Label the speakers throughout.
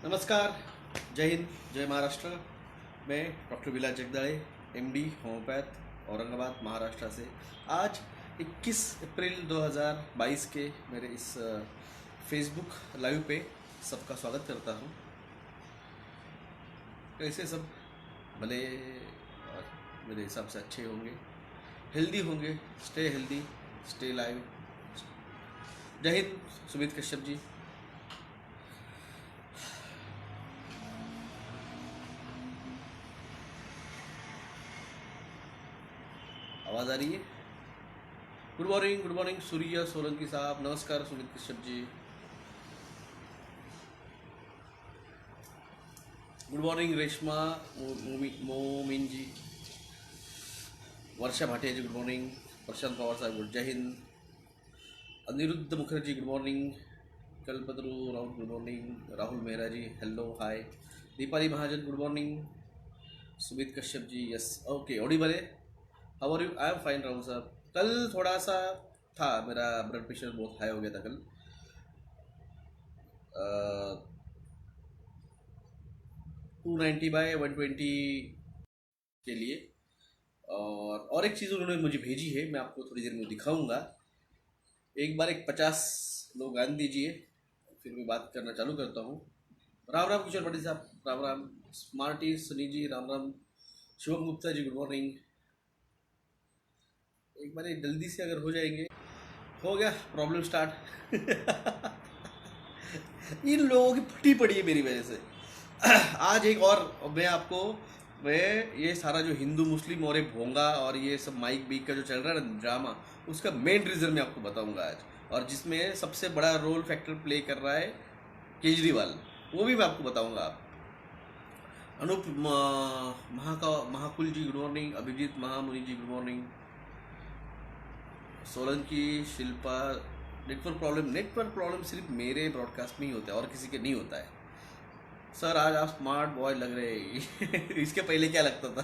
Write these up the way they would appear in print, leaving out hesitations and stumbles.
Speaker 1: नमस्कार, जय हिंद, जय महाराष्ट्र। मैं डॉक्टर विलास जगदाळे, एमडी होम्योपैथ, औरंगाबाद महाराष्ट्र से आज 21 अप्रैल 2022 के मेरे इस फेसबुक लाइव पे सबका स्वागत करता हूँ। कैसे सब भले और मेरे हिसाब से अच्छे होंगे, हेल्दी होंगे। Stay healthy, stay live. जय हिंद। सुमित कश्यप जी। आवाज़ आ रही है? गुड मॉर्निंग सूर्य सोलंकी साहब। नमस्कार Sumit Kashyap ji. Good morning Reshma Momin ji. Varsha Bhatia ji good morning. Prashant Pawar साहब गुड, जय हिंद। Anirudh Mukherjee good morning. Kalpataru Rahul good morning. Rahul Mehra ji hello hi. Deepali Mahajan good morning. Sumit Kashyap ji yes okay audible है। How are you? I am fine Rahul साहब। कल थोड़ा सा था, मेरा ब्लड प्रेशर बहुत हाई हो गया था कल। 290/120 के लिए। और एक चीज़ उन्होंने मुझे भेजी है, मैं आपको थोड़ी देर में दिखाऊंगा। एक बार एक 50 लोग आन दीजिए, फिर मैं बात करना चालू करता हूँ। राम राम किशोर पाटिल साहब, राम राम। स्मार्टी सुनी जी राम राम। Shivam Gupta ji good morning. एक बार जल्दी से अगर हो जाएंगे। हो गया प्रॉब्लम स्टार्ट। इन लोगों की फटी पड़ी है मेरी वजह से। आज एक और मैं ये सारा जो हिंदू मुस्लिम और ये भोंगा और ये सब माइक बीक का जो चल रहा है ना ड्रामा, उसका मेन रीज़न मैं आपको बताऊंगा आज, और जिसमें सबसे बड़ा रोल फैक्टर प्ले कर रहा है केजरीवाल, वो भी मैं आपको बताऊंगा। आप Anoop Mahakul ji good morning. Abhijit Mahamuni ji good morning. Solanki Shilpa. Network problem सिर्फ मेरे ब्रॉडकास्ट में ही होता है और किसी के नहीं होता है। सर आज आप स्मार्ट बॉय लग रहे हैं। इसके पहले क्या लगता था?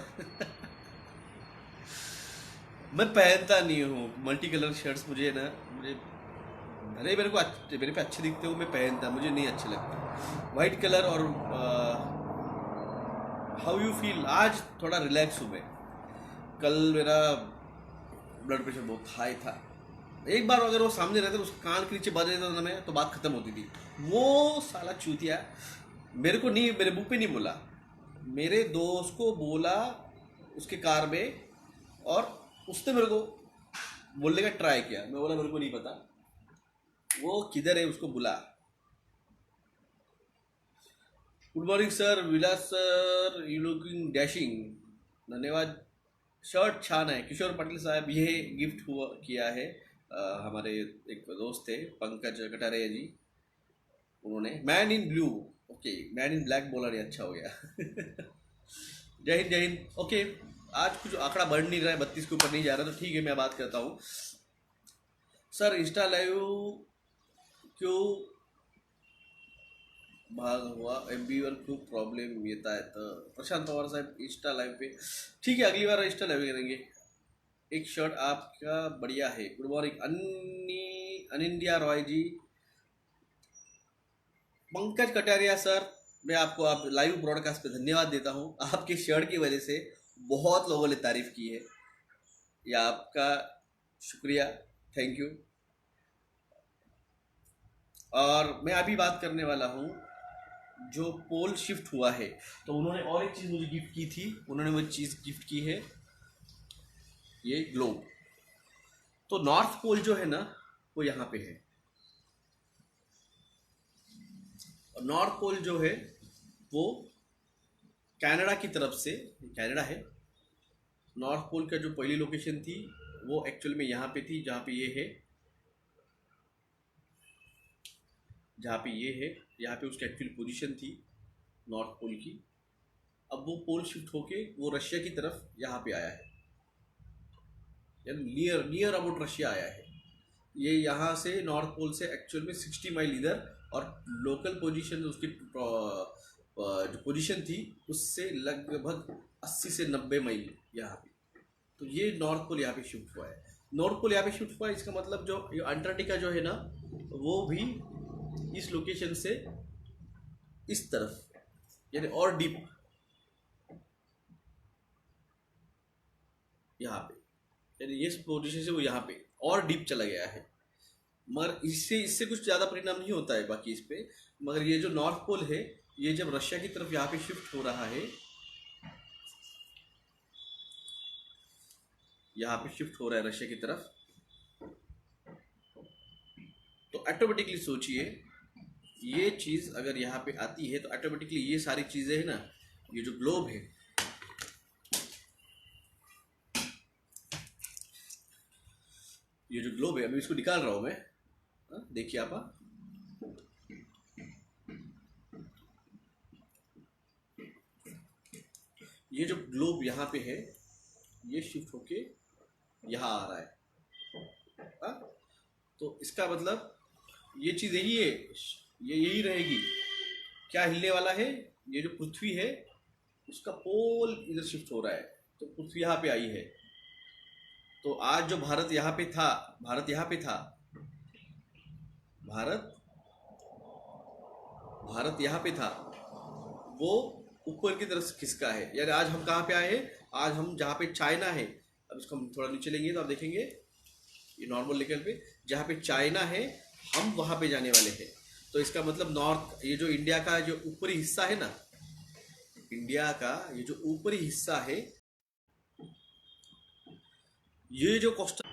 Speaker 1: मैं पहनता नहीं हूँ मल्टी कलर शर्ट्स। मुझे भले मेरे पे अच्छे दिखते हो, मैं पहनता, मुझे नहीं अच्छे लगते वाइट कलर। और हाउ यू फील? आज थोड़ा रिलैक्स हूँ मैं। कल मेरा ब्लड प्रेशर बहुत हाई था। एक बार अगर वो सामने रहते, उसके कान के नीचे बज देता था मैं, तो बात खत्म होती थी। वो साला चूतिया मेरे को नहीं, मेरे मुंह पे नहीं बोला, मेरे दोस्त को बोला उसके कार में, और उसने मेरे को बोलने का ट्राई किया। मैं बोला मेरे को नहीं पता वो किधर है, उसको बुला। Good morning sir Vilas sir, you looking dashing. धन्यवाद। शर्ट छान है। किशोर पाटिल साहब ये गिफ्ट किया है हमारे एक दोस्त थे पंकज कटारिया जी, उन्होंने। Man in blue, okay man in black बोला नहीं, अच्छा हो गया। जय हिंद जय हिंद। ओके आज कुछ आंकड़ा बढ़ नहीं रहा है, 32 के ऊपर नहीं जा रहा, तो ठीक है मैं बात करता हूँ। सर इंस्टा लाइव क्यों भाग हुआ? एमबीवर क्यों प्रॉब्लम येता है? तो प्रशांत पवार साहब इंस्टा लाइव पे ठीक है, अगली बार इंस्टा लाइव करेंगे। एक शर्ट आपका बढ़िया है। गुड मॉर्निंग अनिंदिया रॉय जी। पंकज कटारिया सर, मैं आपको आप लाइव ब्रॉडकास्ट पे धन्यवाद देता हूँ। आपके शर्ट की वजह से बहुत लोगों ने तारीफ की है, या आपका शुक्रिया, थैंक यू। और मैं अभी बात करने वाला हूँ जो पोल शिफ्ट हुआ है, तो उन्होंने और एक चीज़ मुझे गिफ्ट की थी। उन्होंने वो चीज़ गिफ्ट की है, ये ग्लोब। तो नॉर्थ पोल जो है ना, वो यहाँ पे है, और नॉर्थ पोल जो है वो कनाडा की तरफ से, कनाडा है। नॉर्थ पोल का जो पहली लोकेशन थी वो एक्चुअल में यहाँ पे थी, जहाँ पे ये है, जहाँ पे ये है, यहाँ पे उसकी एक्चुअल पोजीशन थी नॉर्थ पोल की। अब वो पोल शिफ्ट होके वो रशिया की तरफ यहाँ पे आया है, यानी नियर अबाउट रशिया आया है। ये यहाँ से नॉर्थ पोल से एक्चुअल में 60 माइल इधर, और लोकल पोजीशन उसकी जो पोजीशन थी उससे लगभग 80 से 90 माइल यहाँ पे। तो ये नॉर्थ पोल यहाँ पे शिफ्ट हुआ है। नॉर्थ पोल यहाँ पे शिफ्ट हुआ है, इसका मतलब जो ये अंटार्कटिका जो है ना, वो भी इस लोकेशन से इस तरफ, यानी और डीप यहाँ पे, यानी इस पोजीशन से वो यहाँ पे और डीप चला गया है। मगर इससे इससे कुछ ज़्यादा परिणाम नहीं होता है बाकी इस पे। मगर ये जो नॉर्थ पोल है, ये जब रशिया की तरफ यहाँ पे शिफ्ट हो रहा है, यहाँ पे शिफ्ट हो रहा है रशिया की तरफ, तो ऑटोमेटिकली सोचिए ये चीज़ अगर यहाँ पे आती है तो ऑटोमेटिकली ये सारी चीज़ें है ना, ये जो ग्लोब है, ये जो ग्लोब है, अभी इसको निकाल रहा हूँ मैं, देखिए आप, ये जो ग्लोब यहाँ पे है, ये शिफ्ट होके यहाँ आ रहा है। हाँ? तो इसका मतलब ये चीज़ यही है, ये यही रहेगी। क्या हिलने वाला है? ये जो पृथ्वी है उसका पोल इधर शिफ्ट हो रहा है, तो पृथ्वी यहाँ पे आई है। तो आज जो भारत यहाँ पे था, भारत यहाँ पे था, भारत भारत यहाँ पे था, वो ऊपर की तरफ खिसका है। यानी आज हम कहाँ पे आए हैं? आज हम जहाँ पे चाइना है, अब इसको हम थोड़ा नीचे लेंगे तो आप देखेंगे ये नॉर्मल लेवल पे जहाँ पे चाइना है, हम वहाँ पे जाने वाले हैं। तो इसका मतलब नॉर्थ, ये जो इंडिया का जो ऊपरी हिस्सा है ना, इंडिया का ये जो ऊपरी हिस्सा है, ये जो कोस्टल,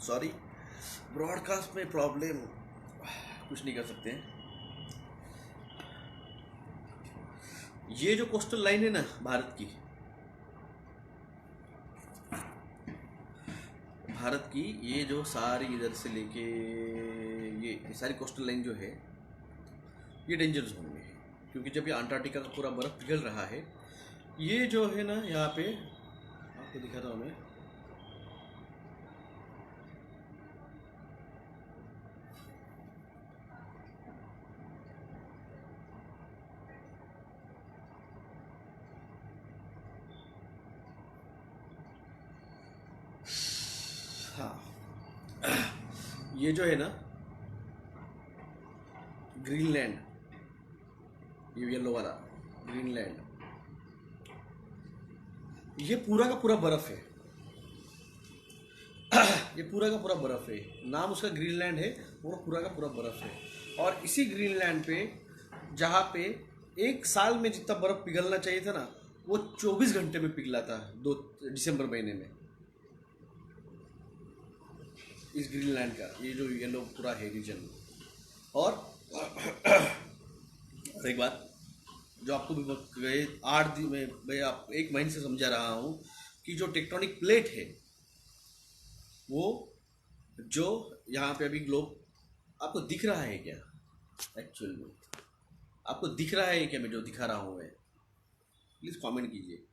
Speaker 1: सॉरी ब्रॉडकास्ट में प्रॉब्लम, कुछ नहीं कर सकते हैं। ये जो कोस्टल लाइन है ना भारत की, ये जो सारी इधर से लेके ये सारी कोस्टल लाइन जो है, ये डेंजर जोन में है। क्योंकि जब ये अंटार्कटिका का पूरा बर्फ पिघल रहा है, ये जो है ना, यहाँ पे आपको दिखा रहा हूँ मैं, हाँ, ये जो है ना ग्रीनलैंड, ये येलो वाला ग्रीनलैंड, ये पूरा का पूरा बर्फ है। ये पूरा का पूरा बर्फ है, नाम उसका ग्रीनलैंड है, वो पूरा का पूरा बर्फ है। और इसी ग्रीनलैंड पे, जहाँ पे एक साल में जितना बर्फ पिघलना चाहिए था ना, वो 24 घंटे में पिघला था 2 दिसंबर महीने में। इस ग्रीनलैंड का ये जो येलो पूरा है रीजन। और एक बात जो आपको भी गए 8 दिन में, मैं आप 1 महीने से समझा रहा हूँ कि जो टेक्टोनिक प्लेट है, वो जो यहाँ पे अभी ग्लोब आपको दिख रहा है क्या? एक्चुअल में आपको दिख रहा है क्या मैं जो दिखा रहा हूँ? मैं प्लीज़ कमेंट कीजिए,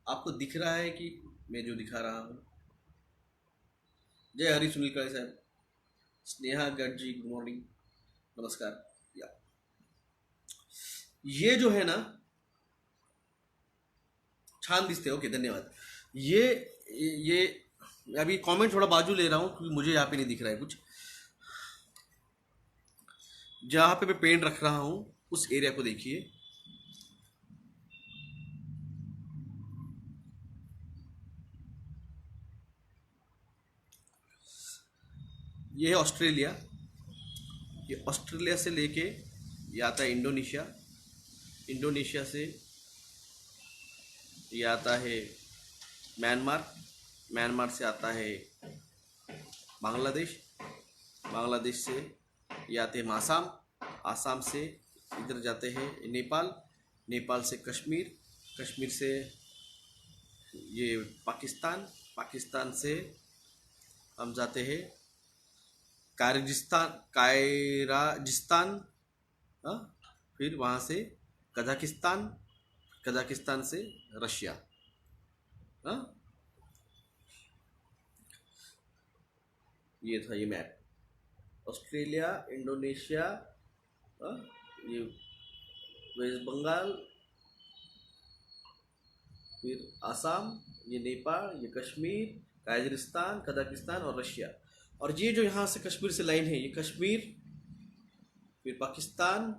Speaker 1: आपको दिख रहा है कि मैं जो दिखा रहा हूँ? जय हरि सुनील काळे साहब, स्नेहा गर्ग जी, गुड मॉर्निंग, नमस्कार। या ये जो है ना, छान दिसते, ओके धन्यवाद। ये अभी कमेंट थोड़ा बाजू ले रहा हूँ क्योंकि मुझे यहाँ पे नहीं दिख रहा है कुछ। जहाँ पे मैं पेन रख रहा हूँ उस एरिया को देखिए, ये है ऑस्ट्रेलिया। ये ऑस्ट्रेलिया से लेके ये आता है इंडोनेशिया, इंडोनेशिया से ये आता है म्यांमार, म्यांमार से आता है बांग्लादेश, बांग्लादेश से ये आते हैं आसाम, आसाम से इधर जाते हैं नेपाल, नेपाल से कश्मीर, कश्मीर से ये पाकिस्तान, पाकिस्तान से हम जाते हैं कायराजिस्तान, हाँ, फिर वहाँ से कजाकिस्तान, कजाकिस्तान से रशिया। हाँ, ये था ये मैप, ऑस्ट्रेलिया, इंडोनेशिया, हाँ, ये वेस्ट बंगाल, फिर आसाम, ये नेपाल, ये कश्मीर, कायजिस्तान, कजाकिस्तान और रशिया। और ये जो यहाँ से कश्मीर से लाइन है, ये कश्मीर, फिर पाकिस्तान,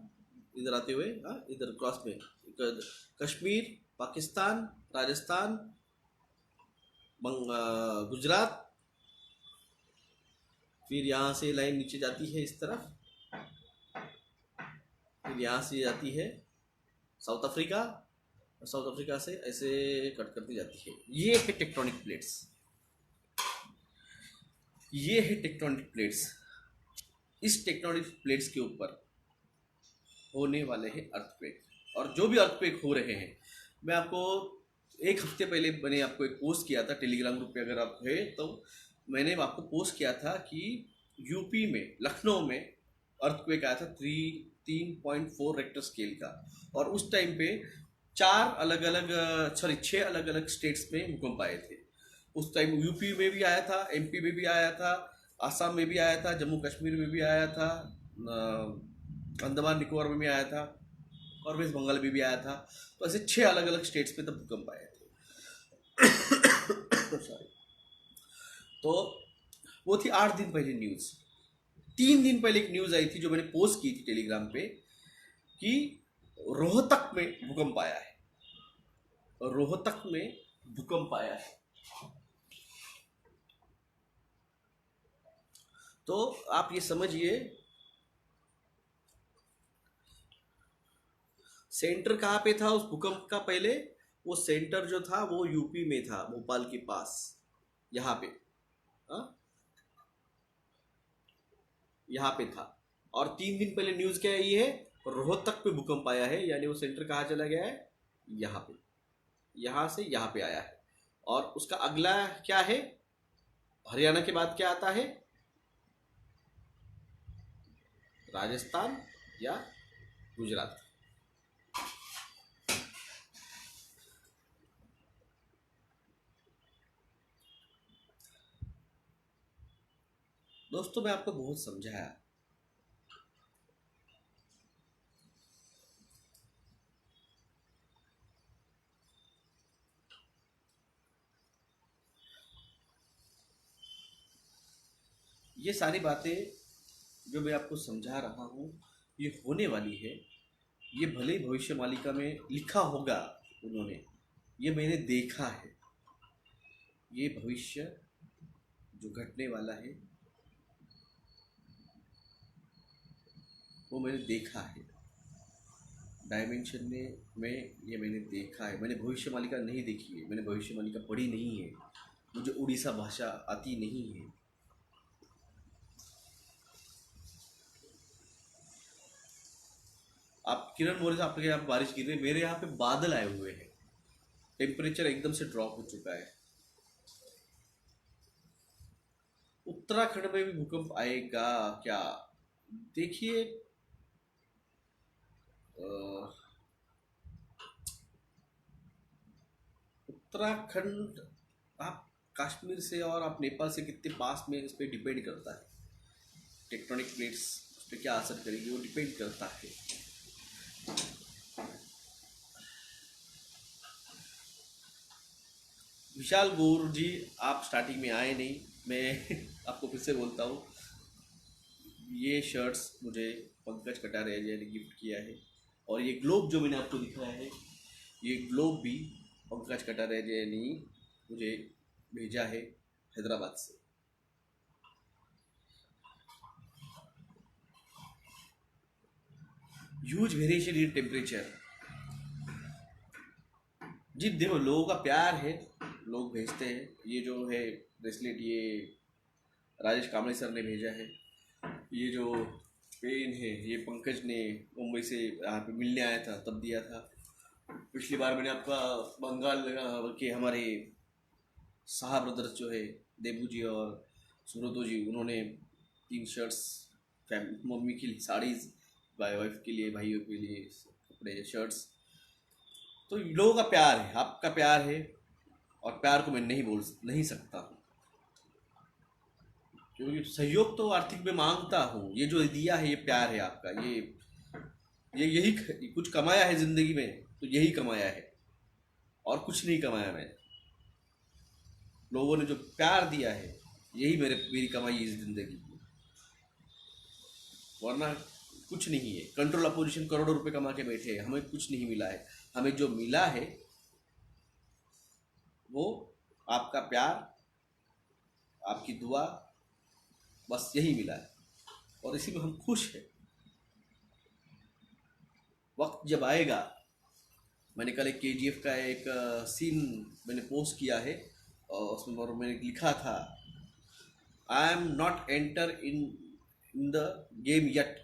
Speaker 1: इधर आते हुए इधर क्रॉस में कश्मीर, पाकिस्तान, राजस्थान, गुजरात, फिर यहाँ से लाइन नीचे जाती है इस तरफ, फिर यहाँ से जाती है साउथ अफ्रीका, और साउथ अफ्रीका से ऐसे कट करती जाती है। ये है टेक्टोनिक प्लेट्स, ये है टेक्टोनिक प्लेट्स। इस टेक्टोनिक प्लेट्स के ऊपर होने वाले हैं अर्थक्वेक, और जो भी अर्थक्वेक हो रहे हैं, मैं आपको एक हफ्ते पहले मैंने आपको एक पोस्ट किया था टेलीग्राम ग्रुप पे, अगर आप है तो मैंने आपको पोस्ट किया था कि यूपी में लखनऊ में अर्थक्वेक आया था 3.4 रेक्टर स्केल का, और उस टाइम पे 6 अलग अलग स्टेट्स में भूकंप आए थे। उस टाइम यूपी में भी आया था, एमपी में भी आया था, आसाम में भी आया था, जम्मू कश्मीर में भी आया था, अंडमान निकोबार में भी आया था, और वेस्ट बंगाल में भी आया था। तो ऐसे 6 अलग अलग स्टेट्स में तब भूकंप आए थे। सॉरी। तो वो थी 8 दिन पहले न्यूज़। 3 दिन पहले एक न्यूज़ आई थी जो मैंने पोस्ट की थी टेलीग्राम पे कि रोहतक में भूकंप आया है, रोहतक में भूकंप आया है। तो आप ये समझिए सेंटर कहाँ पे था उस भूकंप का पहले? वो सेंटर जो था वो यूपी में था, भोपाल के पास, यहाँ पे, यहाँ पे था। और 3 दिन पहले न्यूज़ क्या आई है? रोहतक पे भूकंप आया है, यानी वो सेंटर कहाँ चला गया है? यहाँ पे, यहाँ से यहाँ पे आया है। और उसका अगला क्या है? हरियाणा के बाद क्या आता है? राजस्थान या गुजरात। दोस्तों, मैं आपको बहुत समझाया, ये सारी बातें जो मैं आपको समझा रहा हूँ ये होने वाली है। ये भले ही भविष्य मालिका में लिखा होगा उन्होंने, ये मैंने देखा है। ये भविष्य जो घटने वाला है वो मैंने देखा है, डायमेंशन में ये मैंने देखा है। मैंने भविष्य मालिका नहीं देखी है, मैंने भविष्य मालिका पढ़ी नहीं है, मुझे उड़ीसा भाषा आती नहीं है। आप किरण बोल रहे थे आपके यहाँ पे बारिश गिर रही है, मेरे यहाँ पे बादल आए हुए हैं, टेम्परेचर एकदम से ड्रॉप हो चुका है। उत्तराखंड में भी भूकंप आएगा क्या? देखिए, उत्तराखंड, आप कश्मीर से और आप नेपाल से कितने पास में, इस पर डिपेंड करता है। टेक्टोनिक प्लेट्स उस पर क्या असर करेगी वो डिपेंड करता है। विशाल गौर जी, आप स्टार्टिंग में आए नहीं, मैं आपको फिर से बोलता हूँ, ये शर्ट्स मुझे पंकज कटारिया जी ने गिफ्ट किया है, और ये ग्लोब जो मैंने आपको दिखाया है, ये ग्लोब भी पंकज कटारिया जी ने मुझे भेजा है हैदराबाद से। Huge variation in temperature. जी देखो, लोगों का प्यार है, लोग भेजते हैं। ये जो है ब्रेसलेट, ये राजेश कामले सर ने भेजा है। ये जो पेन है ये पंकज ने मुंबई से यहाँ पे मिलने आया था तब दिया था। पिछली बार मैंने आपका बंगाल के हमारे शाह ब्रदर्स जो है, देबू जी और सुब्रतो जी, उन्होंने 3 शर्ट्स, मम्मी की साड़ीज, वाइफ के लिए, भाइयों के लिए कपड़े, शर्ट्स। तो लोगों का प्यार है, आपका प्यार है, और प्यार को मैं नहीं सकता हूँ, क्योंकि सहयोग तो आर्थिक में मांगता हूँ। ये जो दिया है ये प्यार है आपका, ये यही कुछ कमाया है जिंदगी में, तो यही कमाया है, और कुछ नहीं कमाया मैंने। लोगों ने जो प्यार दिया है यही मेरी कमाई है इस जिंदगी की, वरना कुछ नहीं है। कंट्रोल अपोजिशन करोड़ों रुपए कमा के बैठे हैं, हमें कुछ नहीं मिला है। हमें जो मिला है वो आपका प्यार, आपकी दुआ, बस यही मिला है, और इसी में हम खुश हैं। वक्त जब आएगा, मैंने कल एक KGF का एक सीन मैंने पोस्ट किया है, और उसमें मैंने लिखा था, I am not enter in the game yet,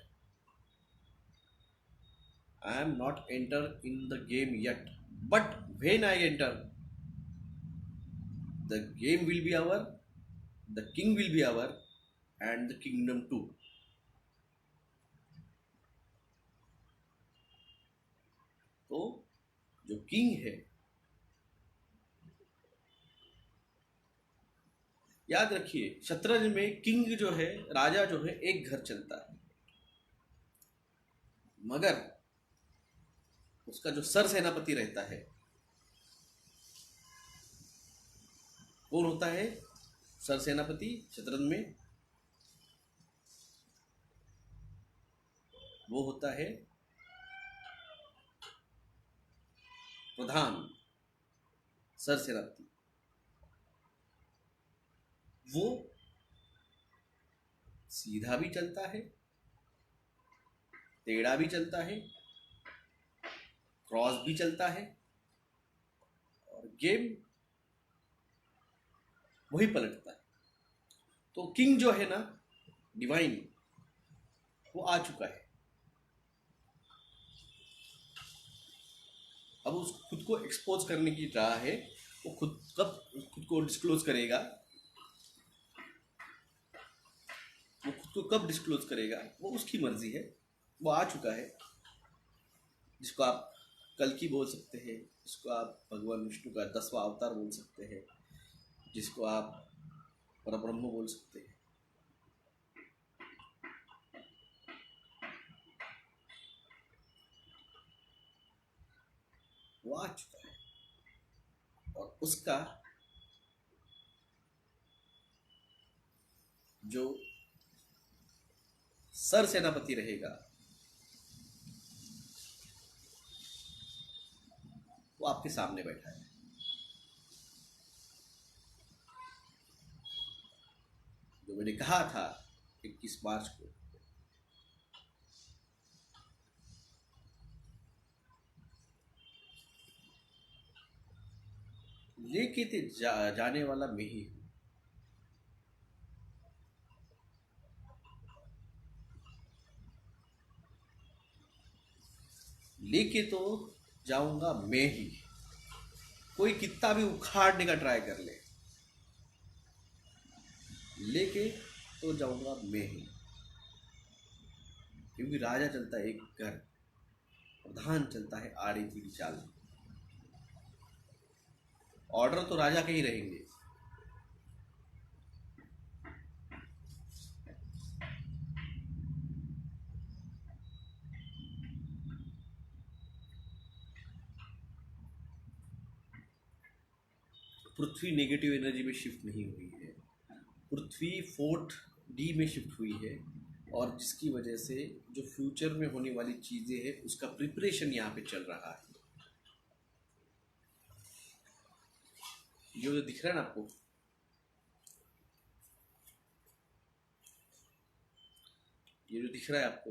Speaker 1: I am not enter in the game yet, but when I enter, the game will be ours, the king will be ours, and the kingdom too. तो जो king है, याद रखिए, शतरंज में king जो है, राजा जो है, एक घर चलता है, मगर उसका जो सर सेनापति रहता है, कौन होता है सर सेनापति शतरंज में? वो होता है प्रधान सर सेनापति। वो सीधा भी चलता है, टेढ़ा भी चलता है, क्रॉस भी चलता है, और गेम वही पलटता है। तो किंग जो है ना, डिवाइन, वो आ चुका है। अब उस खुद को एक्सपोज करने की राह है। वो खुद को डिस्क्लोज करेगा, वो खुद को कब डिस्क्लोज करेगा वो उसकी मर्जी है। वो आ चुका है, जिसको आप कल्कि बोल सकते हैं, जिसको आप भगवान विष्णु का 10वां अवतार बोल सकते हैं, जिसको आप परब्रह्म बोल सकते हैं। वो आ चुका है, और उसका जो सर सेनापति रहेगा वो आपके सामने बैठा है। जो मैंने कहा था 21 मार्च को, लेके जाने वाला मैं ही हूं। लेके तो जाऊंगा मैं ही। कोई कितना भी उखाड़ने का ट्राई कर ले, लेके तो जाऊंगा मैं ही। क्योंकि राजा चलता है एक घर, प्रधान चलता है आड़ी तिड़ी चाल। ऑर्डर तो राजा के ही रहेंगे। पृथ्वी नेगेटिव एनर्जी में शिफ्ट नहीं हुई है, पृथ्वी 4th D में शिफ्ट हुई है, और जिसकी वजह से जो फ्यूचर में होने वाली चीज़ें हैं उसका प्रिपरेशन यहाँ पे चल रहा है। जो दिख रहा है ना आपको, ये जो दिख रहा है आपको,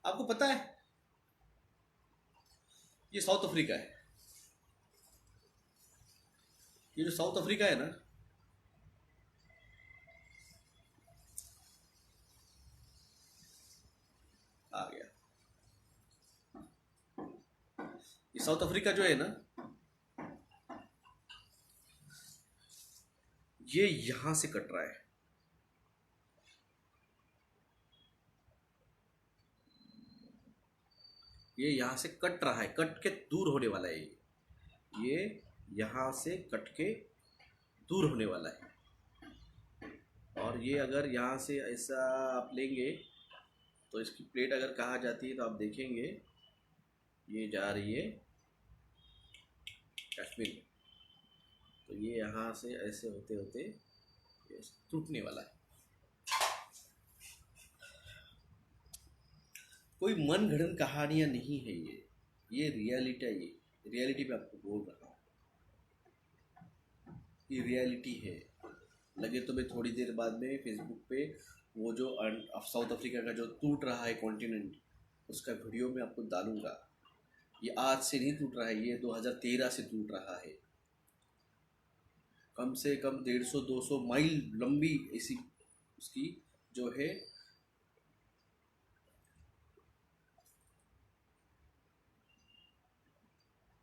Speaker 1: आपको पता है ये साउथ अफ्रीका है। ये जो साउथ अफ्रीका है ना, आ गया। ये साउथ अफ्रीका जो है ना, ये यहां से कट रहा है। ये यहां से कट रहा है, कट के दूर होने वाला है। ये यहां से कट के दूर होने वाला है। और ये अगर यहाँ से ऐसा आप लेंगे तो इसकी प्लेट अगर कहा जाती है तो आप देखेंगे ये जा रही है कश्मीर में। तो ये यहाँ से ऐसे होते होते ये टूटने वाला है। कोई मन घड़न कहानियां नहीं है ये रियलिटी है। ये रियलिटी पे आपको बोल रहा हूँ, ये रियलिटी है। लगे तो मैं थोड़ी देर बाद में फेसबुक पे वो जो साउथ अफ्रीका का जो टूट रहा है कॉन्टिनेंट, उसका वीडियो मैं आपको डालूंगा। ये आज से नहीं टूट रहा है, ये 2013 से टूट रहा है। कम से कम 150-200 माइल लंबी ऐसी उसकी जो है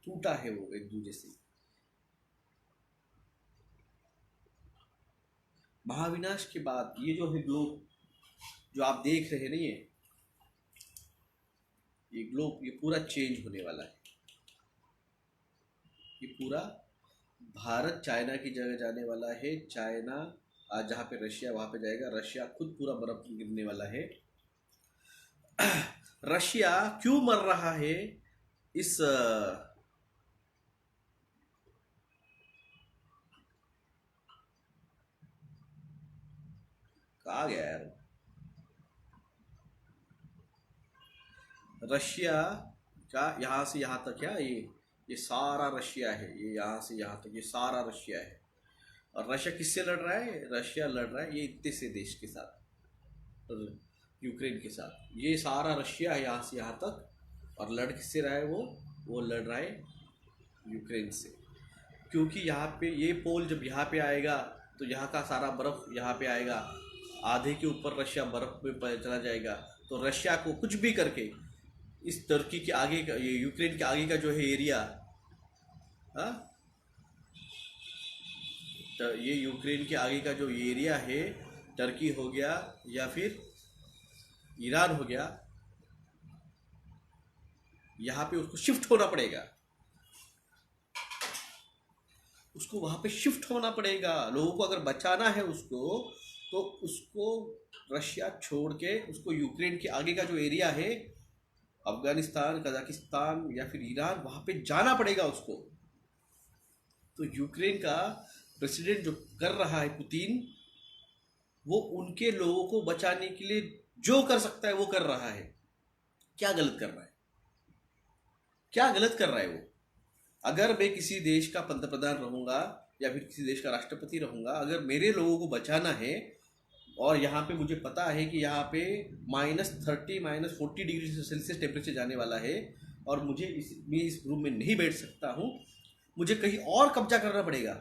Speaker 1: टूटा है वो एक दूसरे से। महाविनाश के बाद ये जो है ग्लोब जो आप देख रहे हैं ना, ये ग्लोब ये पूरा चेंज होने वाला है। ये पूरा भारत चाइना की जगह जाने वाला है। चाइना आज जहाँ पे रशिया वहाँ पे जाएगा। रशिया खुद पूरा बर्फ गिरने वाला है। रशिया क्यों मर रहा है इस कहा गया यार, रशिया का यहाँ से यहाँ तक क्या ये सारा रशिया है। ये यहाँ से यहाँ तक ये सारा रशिया है। और रशिया किससे लड़ रहा है? रशिया लड़ रहा है ये इतने से देश के साथ, यूक्रेन के साथ। ये सारा रशिया है यहाँ से यहाँ तक। और लड़ किससे रहा है? वो लड़ रहा है यूक्रेन से। क्योंकि यहाँ पे ये पोल जब यहाँ पे आएगा तो यहाँ का सारा बर्फ यहाँ पे आएगा। आधे के ऊपर रशिया बर्फ में चला जाएगा। तो रशिया को कुछ भी करके इस टर्की के आगे का, ये यूक्रेन के आगे का जो है एरिया, हाँ, ये यूक्रेन के आगे का जो एरिया है, टर्की हो गया या फिर ईरान हो गया, यहाँ पे उसको शिफ्ट होना पड़ेगा। उसको वहाँ पे शिफ्ट होना पड़ेगा। लोगों को अगर बचाना है उसको, तो उसको रशिया छोड़ के उसको यूक्रेन के आगे का जो एरिया है, अफगानिस्तान, कजाकिस्तान या फिर ईरान, वहाँ पे जाना पड़ेगा उसको। तो यूक्रेन का प्रेसिडेंट जो कर रहा है पुतिन, वो उनके लोगों को बचाने के लिए जो कर सकता है वो कर रहा है। क्या गलत कर रहा है? क्या गलत कर रहा है वो? अगर मैं किसी देश का पंतप्रधान रहूंगा या फिर किसी देश का राष्ट्रपति रहूंगा, अगर मेरे लोगों को बचाना है और यहाँ पे मुझे पता है कि यहाँ पे -30 -40 डिग्री सेल्सियस टेम्परेचर जाने वाला है और मुझे इस रूम में नहीं बैठ सकता हूँ, मुझे कहीं और कब्जा करना पड़ेगा।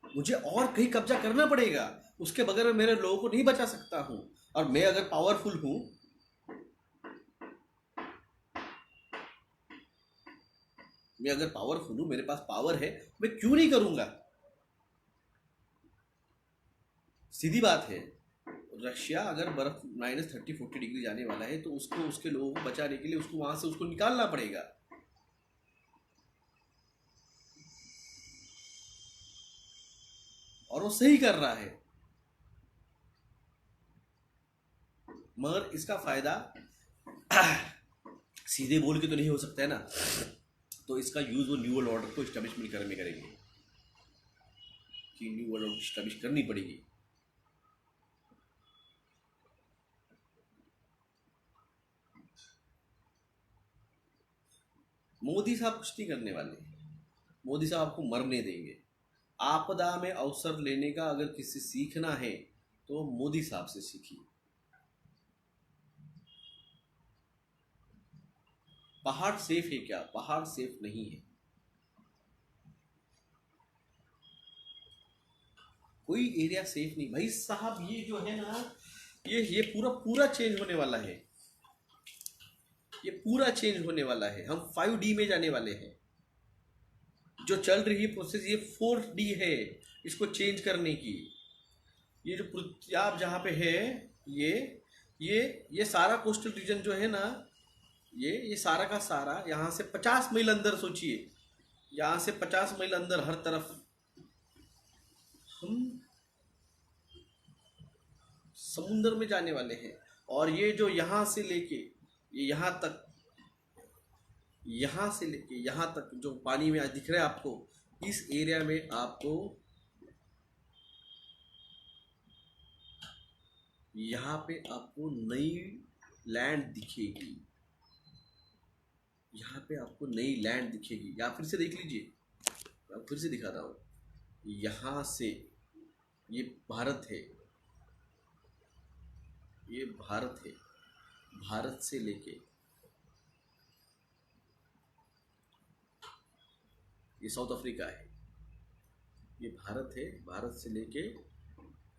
Speaker 1: मुझे और कहीं कब्जा करना पड़ेगा। उसके बगैर मैं मेरे लोगों को नहीं बचा सकता हूँ। और मैं अगर पावरफुल हूँ, मेरे पास पावर है, मैं क्यों नहीं करूंगा? सीधी बात है। रशिया अगर बर्फ -30-40 डिग्री जाने वाला है तो उसको उसके लोगों को बचाने के लिए उसको वहां से उसको निकालना पड़ेगा। और वो सही कर रहा है। मगर इसका फायदा सीधे बोल के तो नहीं हो सकता है ना। तो इसका यूज वो न्यू वर्ल्ड ऑर्डर को स्टैब्लिशमेंट करने में करेंगे कि न्यू वर्ल्ड ऑर्डर स्टैब्लिश करनी पड़ेगी। मोदी साहब कुछ नहीं करने वाले। मोदी साहब आपको मरने देंगे। आपदा में अवसर लेने का अगर किसी सीखना है तो मोदी साहब से सीखिए। पहाड़ सेफ है क्या? पहाड़ सेफ नहीं है। कोई एरिया सेफ नहीं भाई साहब। ये जो है ना, ये पूरा पूरा चेंज होने वाला है। ये पूरा चेंज होने वाला है। हम 5D में जाने वाले हैं। जो चल रही प्रोसेस ये 4D है, इसको चेंज करने की। ये जो पृथ्वी जहाँ पे है, ये सारा कोस्टल रीजन जो है ना, ये सारा का सारा यहाँ से 50 मील अंदर, सोचिए यहाँ से 50 मील अंदर हर तरफ हम समुद्र में जाने वाले हैं। और ये जो यहाँ से लेके ये यहाँ तक, यहाँ से लेके यहाँ तक जो पानी में आज दिख रहा है आपको, इस एरिया में आपको यहाँ पे आपको नई लैंड दिखेगी। यहाँ पे आपको नई लैंड दिखेगी। या फिर से देख लीजिए, मैं फिर से दिखा रहा हूँ। यहाँ से ये भारत है, ये भारत है। भारत से लेके ये साउथ अफ्रीका है। ये भारत है, भारत से लेके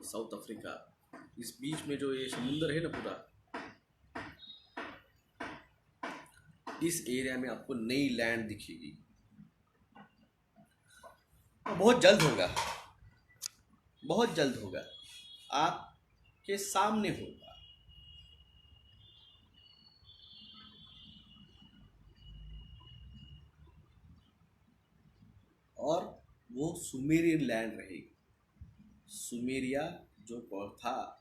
Speaker 1: साउथ अफ्रीका। इस बीच में जो ये समुंदर है ना पूरा, इस एरिया में आपको नई लैंड दिखेगी। बहुत जल्द होगा, बहुत जल्द होगा, आपके सामने होगा। और वो सुमेरियन लैंड रहेगी। सुमेरिया जो था,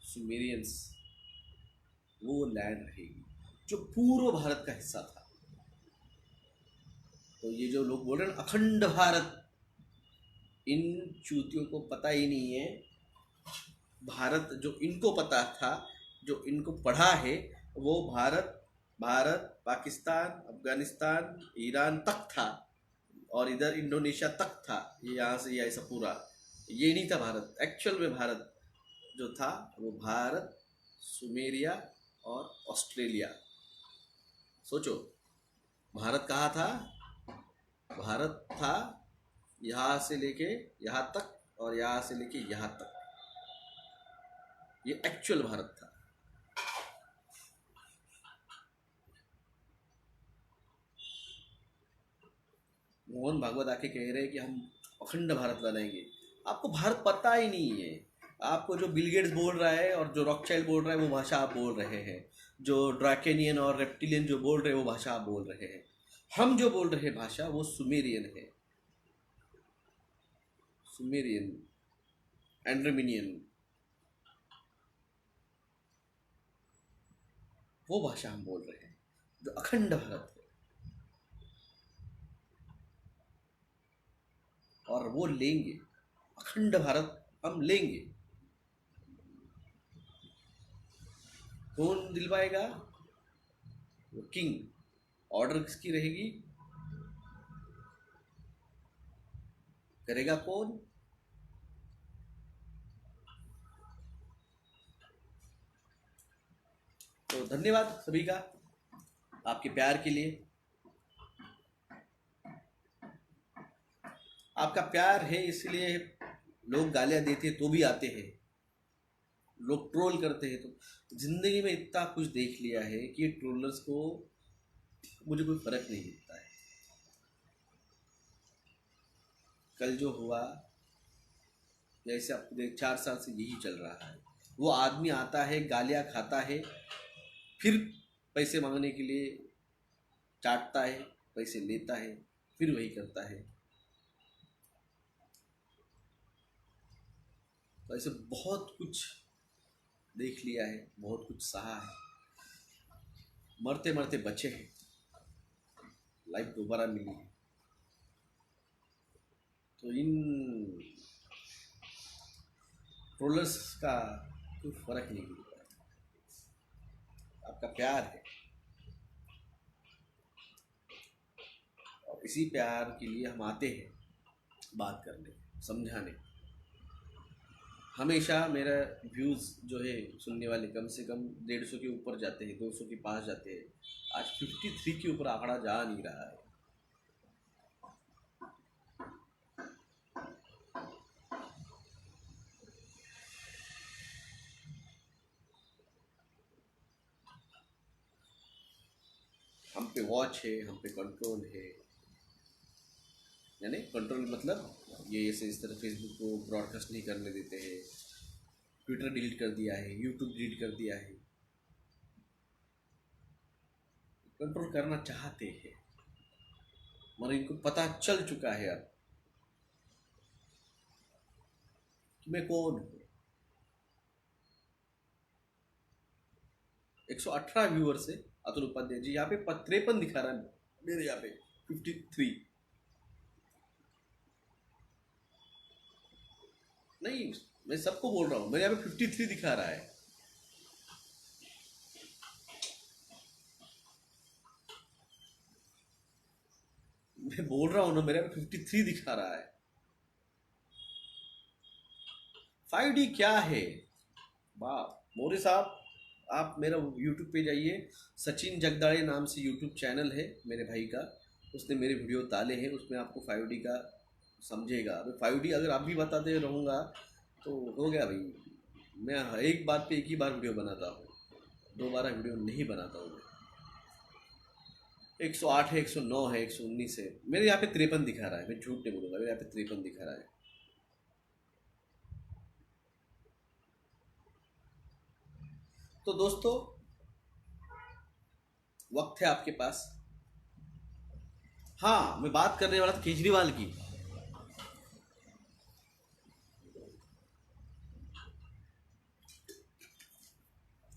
Speaker 1: सुमेरियंस, वो लैंड रहेगी जो पूर्व भारत का हिस्सा था। तो ये जो लोग बोल रहे हैं अखंड भारत, इन चूतियों को पता ही नहीं है भारत जो इनको पता था, जो इनको पढ़ा है, वो भारत, पाकिस्तान, अफगानिस्तान, ईरान तक था, और इधर इंडोनेशिया तक था। ये यहाँ से ये ऐसा पूरा, ये नहीं था भारत। एक्चुअल में भारत जो था वो भारत, सुमेरिया और ऑस्ट्रेलिया। सोचो, भारत कहाँ था? भारत था यहाँ से लेके यहाँ तक, और यहाँ से लेके यहाँ तक। ये एक्चुअल भारत था। मोहन भागवत आके कह रहे हैं कि हम अखंड भारत बनाएंगे। आपको भारत पता ही नहीं है। आपको जो बिल गेट्स बोल रहा है और जो रॉकचाइल्ड बोल रहा है वो भाषा आप बोल रहे हैं। जो ड्रैकेनियन और रेप्टिलियन जो बोल रहे हैं वो भाषा आप बोल रहे हैं। हम जो बोल रहे हैं भाषा वो सुमेरियन है, सुमेरियन, एंड्रोमिनियन, वो भाषा हम बोल रहे हैं जो अखंड भारत है। और वो लेंगे, अखंड भारत हम लेंगे। कौन दिलवाएगा? वो किंग। ऑर्डर किसकी रहेगी? करेगा कौन? तो धन्यवाद सभी का, आपके प्यार के लिए। आपका प्यार है इसलिए लोग गालियां देते तो भी आते हैं, लोग ट्रोल करते हैं। तो जिंदगी में इतना कुछ देख लिया है कि ये ट्रोलर्स को मुझे कोई फर्क नहीं दिखता है। कल जो हुआ, जैसे आपको देख 4 साल से यही चल रहा है। वो आदमी आता है, गालियां खाता है, फिर पैसे मांगने के लिए चाटता है, पैसे लेता है, फिर वही करता है। तो ऐसे बहुत कुछ देख लिया है, बहुत कुछ सहा है, मरते मरते बचे हैं, लाइफ दोबारा मिली है। तो इन ट्रोलर्स का कोई फर्क नहीं पड़ता है। आपका प्यार है, और इसी प्यार के लिए हम आते हैं बात करने, समझाने। हमेशा मेरा व्यूज़ जो है सुनने वाले कम से कम 150 के ऊपर जाते हैं, 200 के पास जाते हैं। आज 53 के ऊपर आंकड़ा जा नहीं रहा है। हम पे वॉच है, हम पे कंट्रोल है। यानी कंट्रोल मतलब ये ऐसे इस तरह फेसबुक को ब्रॉडकास्ट नहीं करने देते हैं, ट्विटर डिलीट कर दिया है, यूट्यूब डिलीट कर दिया है। कंट्रोल करना चाहते हैं, मगर इनको पता चल चुका है अब कि मैं कौन हूँ। 118 व्यूअर से अतुल उपाध्याय जी। यहाँ पे 53 दिखा रहा है, मेरे यहाँ पे 53 नहीं, मैं सबको बोल रहा हूँ, मेरे यहाँ पे 53 दिखा रहा है। मैं बोल रहा हूँ ना, मेरे यहाँ पे 53 दिखा रहा है। 5D क्या है? वाह मोरे साहब, आप मेरा यूट्यूब पे जाइए, सचिन जगदाड़े नाम से यूट्यूब चैनल है मेरे भाई का, उसने मेरे वीडियो डाले हैं, उसमें आपको 5D का समझेगा। अभी 5D अगर आप भी बताते रहूँगा तो हो गया भाई। मैं एक बात पे एक ही बार वीडियो बनाता हूँ, दोबारा वीडियो नहीं बनाता हूँ मैं। 108 है, 109 है, 119 है, मेरे यहाँ पे 53 दिखा रहा है, मैं झूठ नहीं बोलूँगा, मेरे यहाँ पे 53 दिखा रहा है। तो दोस्तों वक्त है आपके पास। हाँ, मैं बात करने वाला था केजरीवाल की।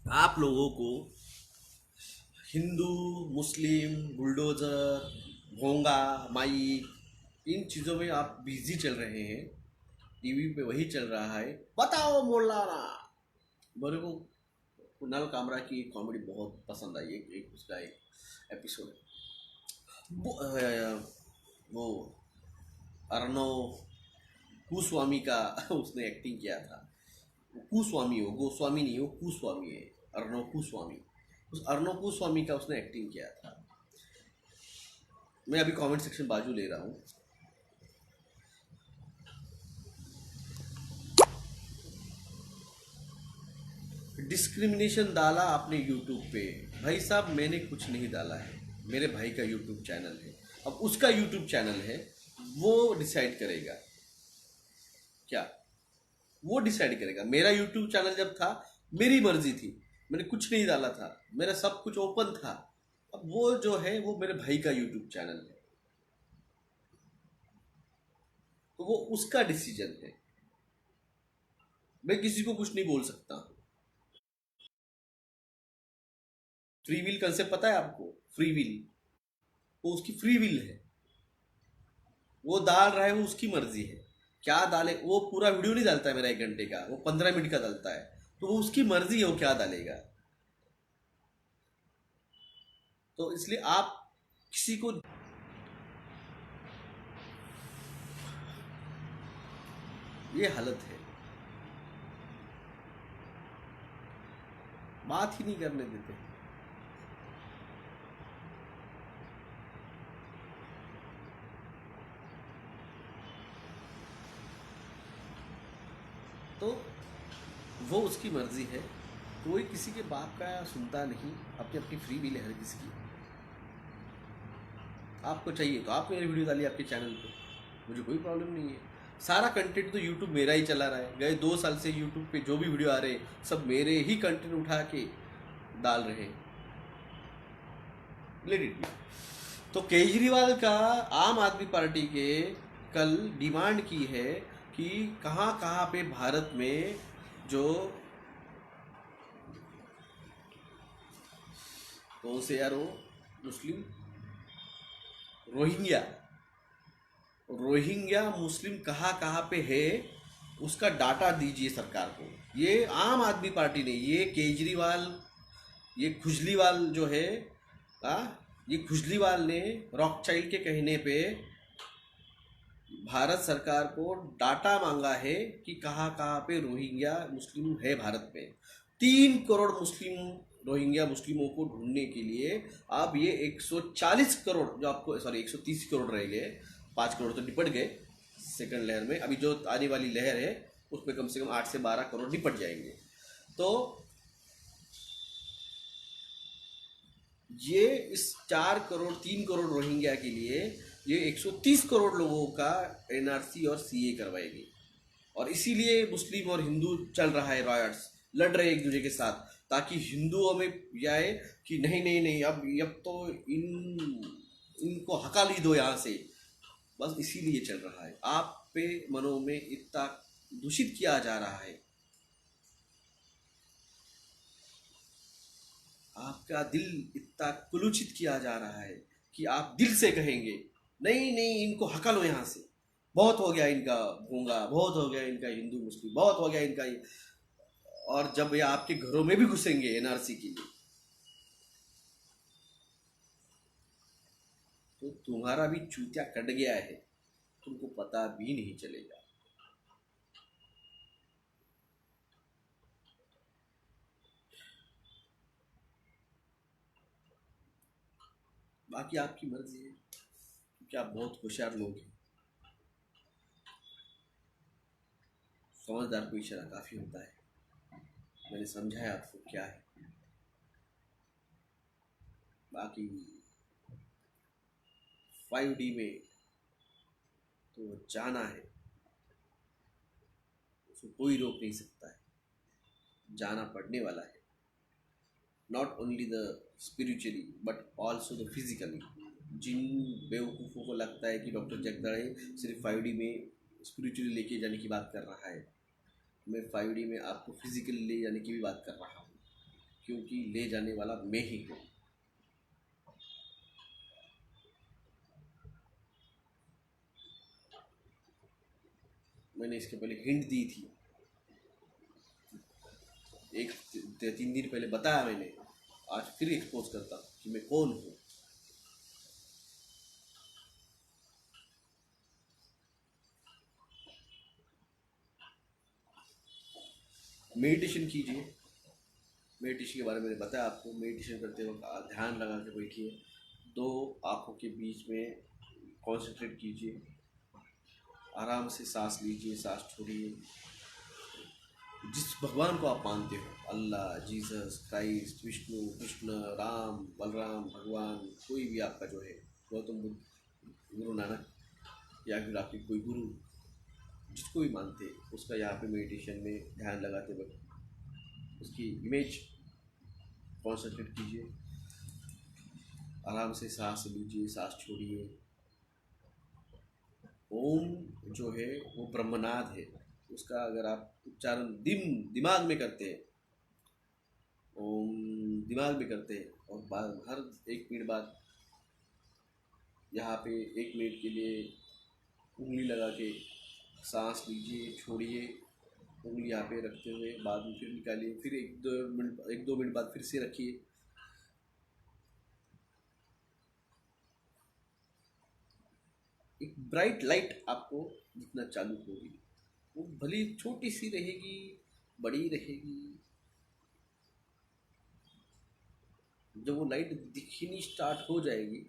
Speaker 1: आप लोगों को हिंदू, मुस्लिम, बुलडोजर, भोंगा, माइक, इन चीज़ों में आप बिजी चल रहे हैं। टीवी पे वही चल रहा है, बताओ मौलाना। मेरे को कुणाल कामरा की कॉमेडी बहुत पसंद आई, एक उसका एक एपिसोड वो अर्णव कुस्वामी का उसने एक्टिंग किया था। कुस्वामी हो, गोस्वामी नहीं हो, कुस्वामी है, अर्णव कुस्वामी। उस अर्णव कुस्वामी का उसने एक्टिंग किया था। मैं अभी कमेंट सेक्शन बाजू ले रहा हूँ। डिस्क्रिमिनेशन डाला आपने यूट्यूब पे। भाई साहब मैंने कुछ नहीं डाला है, मेरे भाई का यूट्यूब चैनल है, अब उसका यूट्यूब चैनल है, वो डिसाइड करेगा। क्या वो डिसाइड करेगा? मेरा यूट्यूब चैनल जब था मेरी मर्जी थी, मैंने कुछ नहीं डाला था, मेरा सब कुछ ओपन था। अब वो जो है वो मेरे भाई का यूट्यूब चैनल है, तो वो उसका डिसीजन है, मैं किसी को कुछ नहीं बोल सकता। फ्री विल कंसेप्ट पता है आपको? फ्री विल, वो उसकी फ्री विल है, वो डाल रहा है, वो उसकी मर्जी है। क्या डाले, वो पूरा वीडियो नहीं डालता है मेरा 1 घंटे का, वो 15 मिनट का डालता है, तो वो उसकी मर्जी है वो क्या डालेगा। तो इसलिए आप किसी को, ये हालत है, बात ही नहीं करने देते। तो वो उसकी मर्जी है, कोई किसी के बाप का सुनता नहीं, अपनी अपनी फ्री विल है हर किसी की। आपको चाहिए तो आप मेरी वीडियो डालिए आपके चैनल पे, मुझे कोई प्रॉब्लम नहीं है। सारा कंटेंट तो यूट्यूब मेरा ही चला रहा है, गए 2 साल से यूट्यूब पे जो भी वीडियो आ रहे सब मेरे ही कंटेंट उठा के डाल रहे हैं। Let it be. तो केजरीवाल का आम आदमी पार्टी के कल डिमांड की है कि कहाँ कहाँ पे भारत में जो कौन से यार वो मुस्लिम रोहिंग्या, रोहिंग्या मुस्लिम कहाँ कहाँ पे है उसका डाटा दीजिए सरकार को। ये आम आदमी पार्टी ने, ये केजरीवाल, ये खुजलीवाल जो है, ये खुजलीवाल ने रॉक चाइल्ड के कहने पे भारत सरकार को डाटा मांगा है कि कहाँ कहाँ पे रोहिंग्या मुस्लिम है भारत में। 3 करोड़ मुस्लिम रोहिंग्या मुस्लिमों को ढूंढने के लिए अब ये 140 करोड़, जो आपको सॉरी 130 करोड़ रह गए, 5 करोड़ तो निपट गए सेकंड लहर में, अभी जो आने वाली लहर है उसमें कम से कम 8 से 12 करोड़ निपट जाएंगे। तो ये इस 4 करोड़ 3 करोड़ रोहिंग्या के लिए ये 130 करोड़ लोगों का एनआरसी और सीए करवाएगी। और इसीलिए मुस्लिम और हिंदू चल रहा है, रॉयट्स लड़ रहे एक दूसरे के साथ, ताकि हिंदुओं में जाए कि नहीं नहीं नहीं, अब तो इनको हका ली दो यहाँ से। बस इसीलिए चल रहा है, आप पे मनों में इतना दूषित किया जा रहा है। आपका दिल इतना कुलुचित किया जा रहा है कि आप दिल से कहेंगे नहीं नहीं, इनको हका लो यहाँ से, बहुत हो गया इनका भोंगा, बहुत हो गया इनका हिंदू मुस्लिम, बहुत हो गया इनका ये। और जब ये आपके घरों में भी घुसेंगे एनआरसी के लिए, तो तुम्हारा भी चूतिया कट गया है, तुमको पता भी नहीं चलेगा। बाकी आपकी मर्जी है, क्योंकि आप बहुत होशियार लोग हैं। समझदार को इशारा काफी होता है। मैंने समझाया आपको क्या है। बाकी 5D में तो जाना है, उसको कोई रोक नहीं सकता है, जाना पड़ने वाला है। Not only the spiritually but also the physically. जिन बेवकूफ़ों को लगता है कि डॉक्टर जगदाड़े सिर्फ 5D में स्पिरिचुअली लेके जाने की बात कर रहा है, मैं 5D में आपको फिजिकली ले जाने की भी बात कर रहा हूँ, क्योंकि ले जाने वाला मैं ही हूँ। मैंने इसके पहले हिंट दी थी, एक 3 दिन पहले बताया मैंने, आज फिर एक्सपोज करता कि मैं कौन हूँ। मेडिटेशन कीजिए, मेडिटेशन के बारे में मैंने बताया आपको। मेडिटेशन करते वक्त आप ध्यान लगा के बैठिए, 2 आँखों के बीच में कंसंट्रेट कीजिए, आराम से सांस लीजिए, सांस छोड़िए। जिस भगवान को आप मानते हो, अल्लाह, जीसस क्राइस्ट, विष्णु, कृष्ण, राम, बलराम, भगवान, कोई भी आपका जो है, गौतम बुद्ध, गुरु नानक, या फिर आपके कोई गुरु, जिसको भी मानते हैं, उसका यहाँ पे मेडिटेशन में ध्यान लगाते वक्त उसकी इमेज कॉन्सेंट्रेट कीजिए, आराम से सांस लीजिए, सांस छोड़िए। ओम जो है वो ब्रह्मनाद है, उसका अगर आप उच्चारण दिमाग में करते हैं, ओम दिमाग में करते हैं, और बाद हर 1 मिनट बाद यहाँ पे 1 मिनट के लिए उंगली लगा के सांस लीजिए, छोड़िए, उंगली यहाँ पे रखते हुए बाद में फिर निकालिए, फिर 1-2 मिनट बाद फिर से रखिए। एक ब्राइट लाइट आपको दिखना चालू होगी, वो भली छोटी सी रहेगी, बड़ी रहेगी। जब वो लाइट दिखनी स्टार्ट हो जाएगी,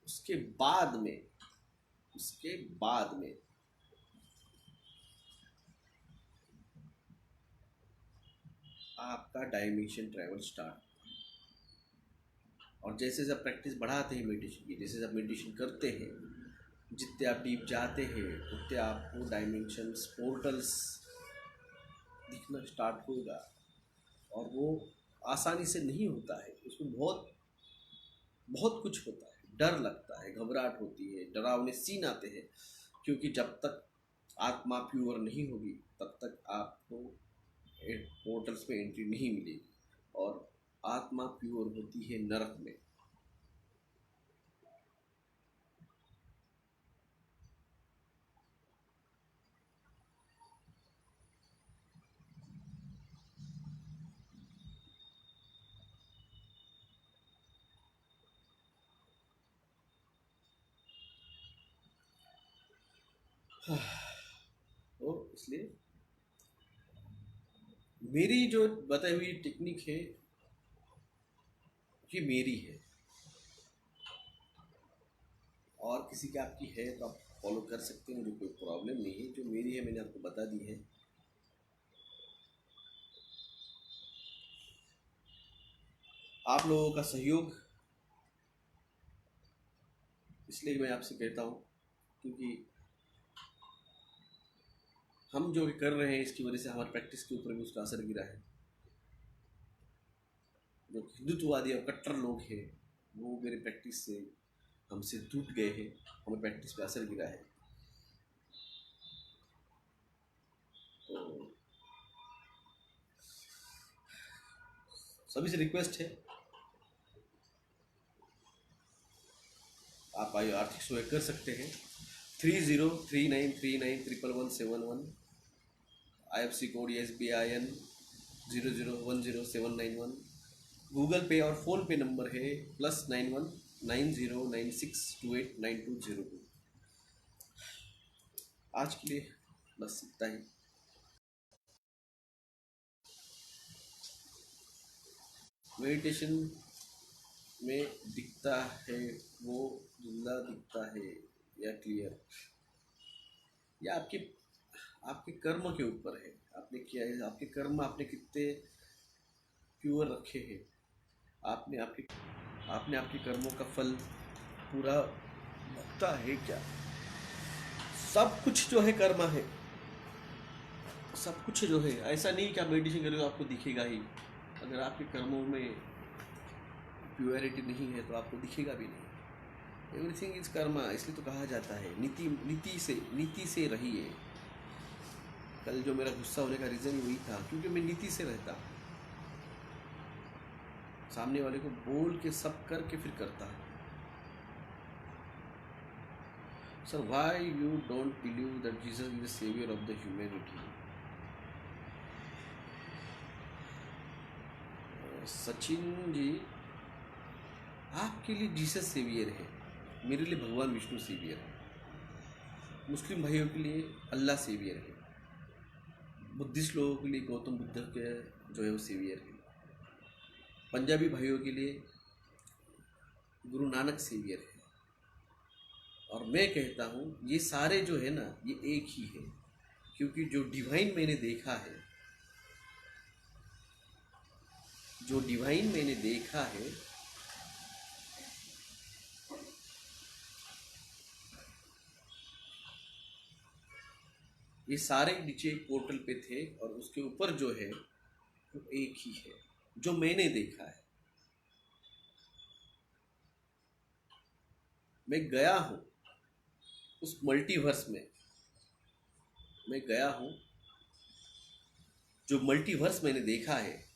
Speaker 1: उसके बाद में उसके बाद में आपका डायमेंशन ट्रैवल स्टार्ट। और जैसे जैसे आप प्रैक्टिस बढ़ाते हैं मेडिटेशन की, जैसे आप मेडिटेशन करते हैं, जितने आप डीप जाते हैं, उतने आपको डायमेंशंस, पोर्टल्स दिखना स्टार्ट होगा। और वो आसानी से नहीं होता है, उसमें बहुत बहुत कुछ होता है, डर लगता है, घबराहट होती है, डरावने सीन आते हैं, क्योंकि जब तक आत्मा प्योर नहीं होगी तब तक आपको पोर्टल्स में एंट्री नहीं मिलेगी। और आत्मा प्योर होती है नरक में। तो इसलिए मेरी जो बताई हुई टेक्निक है, ये मेरी है, और किसी की आपकी है तो आप फॉलो कर सकते हैं, मुझे कोई प्रॉब्लम नहीं है। जो मेरी है मैंने आपको बता दी है। आप लोगों का सहयोग इसलिए मैं आपसे कहता हूँ, क्योंकि हम जो कर रहे हैं इसकी वजह से हमारी प्रैक्टिस के ऊपर भी उसका असर गिरा है। जो हिंदुत्ववादी और कट्टर लोग हैं, वो मेरी प्रैक्टिस से हमसे टूट गए हैं, हमें प्रैक्टिस पे असर गिरा है। तो सभी से रिक्वेस्ट है आर्थिक सहयोग कर सकते हैं। 3039391111 IFC कोड SBIN 0010791। गूगल पे और फ़ोन पे नंबर है +919096289202। आज के लिए बस इतना ही। मेडिटेशन में दिखता है वो धुंधला दिखता है या क्लियर, या आपके कर्म के ऊपर है। आपने किया है, आपके कर्म आपने कितने प्योर रखे हैं। आपने आपके कर्मों का फल पूरा भुगता है क्या? सब कुछ जो है कर्म है, सब कुछ जो है। ऐसा नहीं कि आप मेडिटेशन करोगे आपको दिखेगा ही। अगर आपके कर्मों में प्योरिटी नहीं है तो आपको दिखेगा भी नहीं। एवरीथिंग इज कर्मा, इसलिए तो कहा जाता है नीति से रहिए। कल जो मेरा गुस्सा होने का रीज़न वही था, क्योंकि मैं नीति से रहता, सामने वाले को बोल के सब करके फिर करता। Sir, why you don't believe that Jesus is the saviour of the humanity? Sachin ji, आपके लिए जीसस सेवियर है, मेरे लिए भगवान विष्णु सेवियर है। मुस्लिम भाइयों के लिए अल्लाह सेवियर है। बुद्धिस्ट लोगों के लिए गौतम बुद्ध के जो है वो सेवियर है। पंजाबी भाइयों के लिए गुरु नानक सेवियर है। और मैं कहता हूँ ये सारे जो है ना, ये एक ही है, क्योंकि जो डिवाइन मैंने देखा है, ये सारे नीचे एक पोर्टल पे थे और उसके ऊपर जो है वो एक ही है, जो मैंने देखा है। मैं गया हूँ उस मल्टीवर्स में, मैं गया हूँ। जो मल्टीवर्स मैंने देखा है,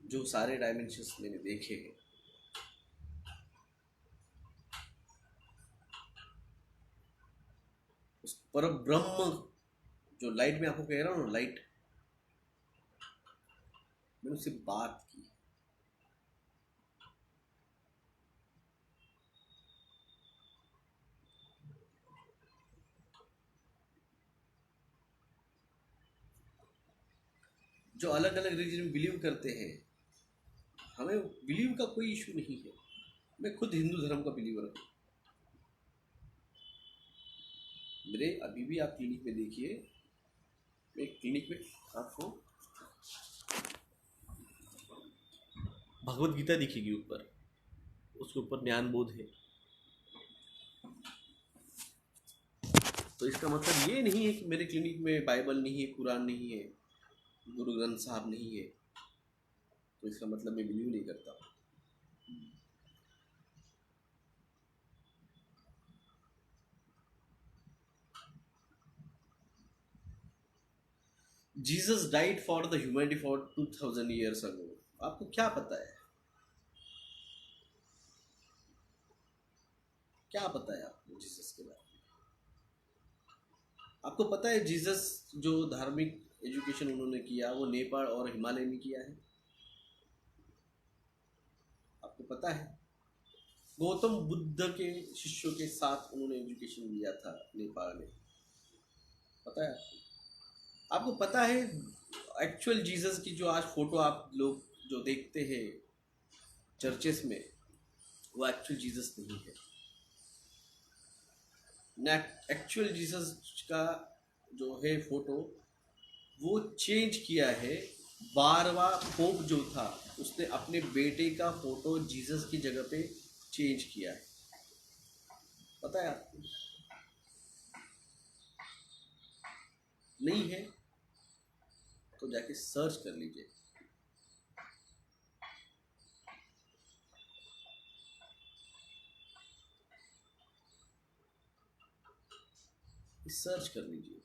Speaker 1: जो सारे डायमेंशंस मैंने देखे हैं, उस पर ब्रह्म जो लाइट में आपको कह रहा हूँ ना, लाइट, मैंने उससे बात की। जो अलग अलग रिलीजन में बिलीव करते हैं, हमें बिलीव का कोई इशू नहीं है। मैं खुद हिंदू धर्म का बिलीवर हूँ। मेरे अभी भी आप क्लिनिक में देखिए, मैं क्लिनिक में आपको भगवत गीता दिखेगी ऊपर, उसके ऊपर ज्ञान बोध है। तो इसका मतलब ये नहीं है कि मेरे क्लिनिक में बाइबल नहीं है, कुरान नहीं है, गुरु ग्रंथ साहब नहीं है, तो इसका मतलब मैं बिलीव नहीं करता। Jesus died for the humanity for 2000 years ago. आपको क्या पता है? क्या पता है आपको जीसस के बारे में? आपको पता है जीसस जो धार्मिक एजुकेशन उन्होंने किया वो नेपाल और हिमालय में किया है? आपको पता है? गौतम बुद्ध के शिष्यों के साथ उन्होंने एजुकेशन लिया था नेपाल में। पता है आपको? आपको पता है एक्चुअल जीसस की जो आज फोटो आप लोग जो देखते हैं चर्चेस में, वो एक्चुअल जीसस नहीं है। एक्चुअल जीसस का जो है फोटो वो चेंज किया है। 12वां पोप जो था उसने अपने बेटे का फोटो जीसस की जगह पे चेंज किया है। पता है आपको? नहीं है तो जाके सर्च कर लीजिए। सर्च कर लीजिए।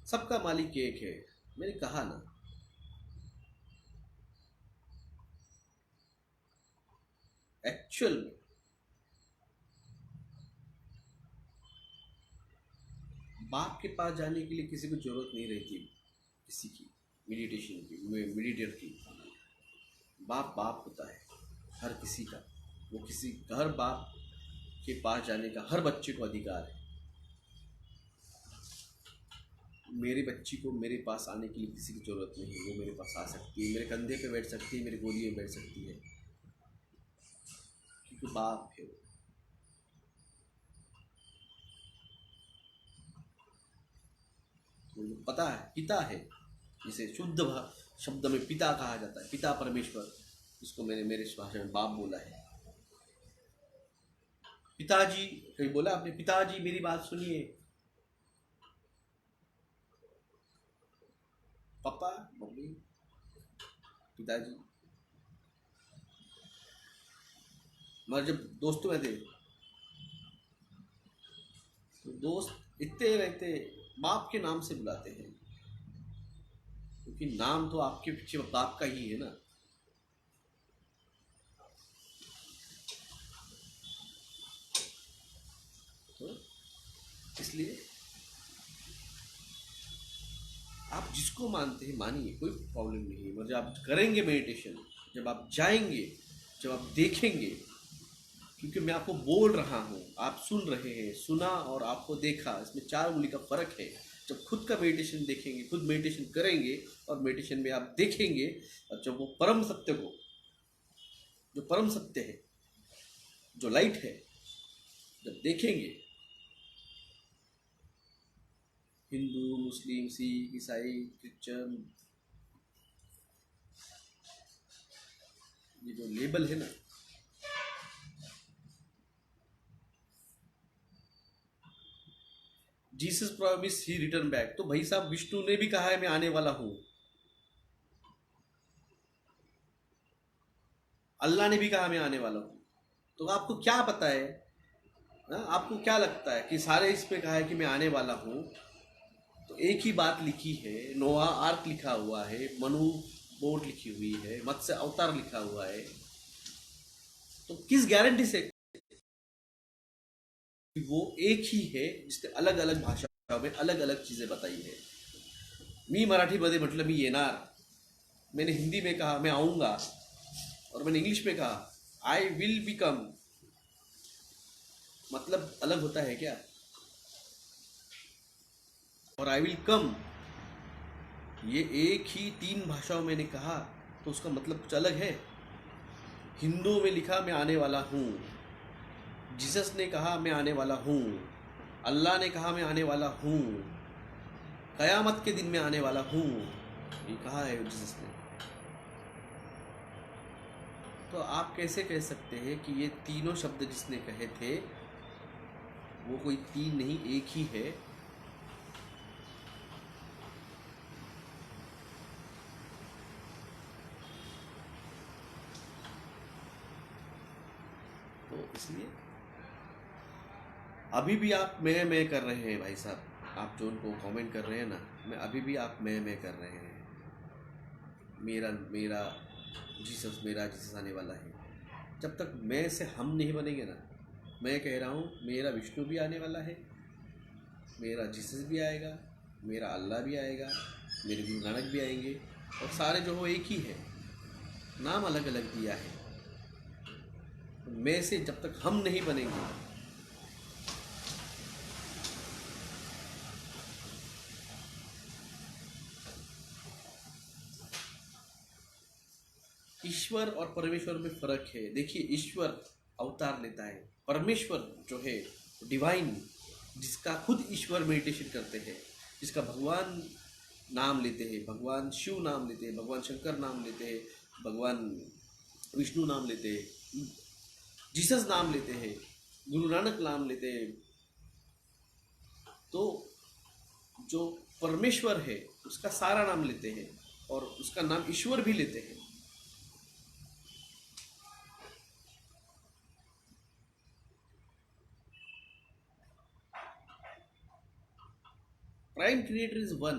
Speaker 1: सबका मालिक एक है, मैंने कहा ना। एक्चुअल में बाप के पास जाने के लिए किसी को जरूरत नहीं रहती, किसी की मेडिटेशन की, मेडिटेटर की। बाप बाप होता है हर किसी का। वो किसी हर बाप के पास जाने का हर बच्चे को अधिकार है। मेरी बच्ची को मेरे पास आने के लिए किसी की ज़रूरत नहीं है। वो मेरे पास आ सकती है, मेरे कंधे पे बैठ सकती है, मेरी गोदी में बैठ सकती है, क्योंकि बाप है वो। मुझे पता है पिता है, जिसे शुद्ध शब्द में पिता कहा जाता है, पिता परमेश्वर, इसको मैंने मेरे इस भाषा में बाप बोला है। पिताजी कहीं बोला आपने, पिताजी मेरी बात सुनिए। पापा मम्मी पिताजी। मगर जब दोस्तों में थे तो दोस्त इतने रहते बाप के नाम से बुलाते हैं, क्योंकि नाम तो आपके पीछे बाप का ही है ना। तो इसलिए आप जिसको मानते हैं मानिए, कोई प्रॉब्लम नहीं है। मगर जब आप करेंगे मेडिटेशन, जब आप जाएंगे, जब आप देखेंगे, क्योंकि मैं आपको बोल रहा हूँ, आप सुन रहे हैं, सुना और आपको देखा, इसमें 4 उंगली का फर्क है। जब खुद का मेडिटेशन देखेंगे, खुद मेडिटेशन करेंगे और मेडिटेशन में आप देखेंगे, और जब वो परम सत्य को, जो परम सत्य है, जो लाइट है, जब देखेंगे, हिंदू मुस्लिम सिख ईसाई क्रिश्चियन, ये जो लेबल है ना, जीसस प्रॉमिस ही रिटर्न बैक, तो भाई साहब विष्णु ने भी कहा है मैं आने वाला हूं, अल्लाह ने भी कहा मैं आने वाला हूं। तो आपको क्या पता है, आपको क्या लगता है कि सारे इस पे कहा है कि मैं आने वाला हूं? तो एक ही बात लिखी है, नोआ आर्क लिखा हुआ है, मनु बोट लिखी हुई है, मत्स्य अवतार लिखा हुआ है। तो किस गारंटी से कि वो एक ही है, जिसने अलग अलग भाषाओं में अलग अलग चीजें बताई है। मी मराठीमध्ये म्हटलं मी येणार, मैंने हिंदी में कहा मैं आऊंगा, और मैंने इंग्लिश में कहा आई विल बिकम। मतलब अलग होता है क्या? और आई विल कम, ये एक ही 3 भाषाओं मैंने कहा, तो उसका मतलब कुछ अलग है। हिंदू में लिखा मैं आने वाला हूँ, जीसस ने कहा मैं आने वाला हूँ, अल्लाह ने कहा मैं आने वाला हूँ, कयामत के दिन में आने वाला हूँ, ये कहा है जीसस ने। तो आप कैसे कह सकते हैं कि ये तीनों शब्द जिसने कहे थे वो कोई 3 नहीं, एक ही है? तो इसलिए अभी भी आप मैं कर रहे हैं भाई साहब, आप जो उनको कमेंट कर रहे हैं ना, मैं अभी भी आप मैं कर रहे हैं। मेरा मेरा जीसस आने वाला है। जब तक मैं से हम नहीं बनेंगे ना, मैं कह रहा हूँ मेरा विष्णु भी आने वाला है, मेरा जीसस भी आएगा, मेरा अल्लाह भी आएगा, मेरे गुरु नानक भी आएंगे, और सारे जो हो एक ही है, नाम अलग अलग दिया है। मैं से जब तक हम नहीं बनेंगे, ईश्वर और परमेश्वर में फर्क है। देखिए ईश्वर अवतार लेता है, परमेश्वर जो है डिवाइन, जिसका खुद ईश्वर मेडिटेशन करते हैं, जिसका भगवान नाम लेते हैं, भगवान शिव नाम लेते हैं, भगवान शंकर नाम लेते हैं, भगवान विष्णु नाम लेते हैं, जीसस नाम लेते हैं, गुरु नानक नाम लेते हैं। तो जो परमेश्वर है उसका सारा नाम लेते हैं, और उसका नाम ईश्वर भी लेते हैं। प्राइम क्रिएटर इज वन,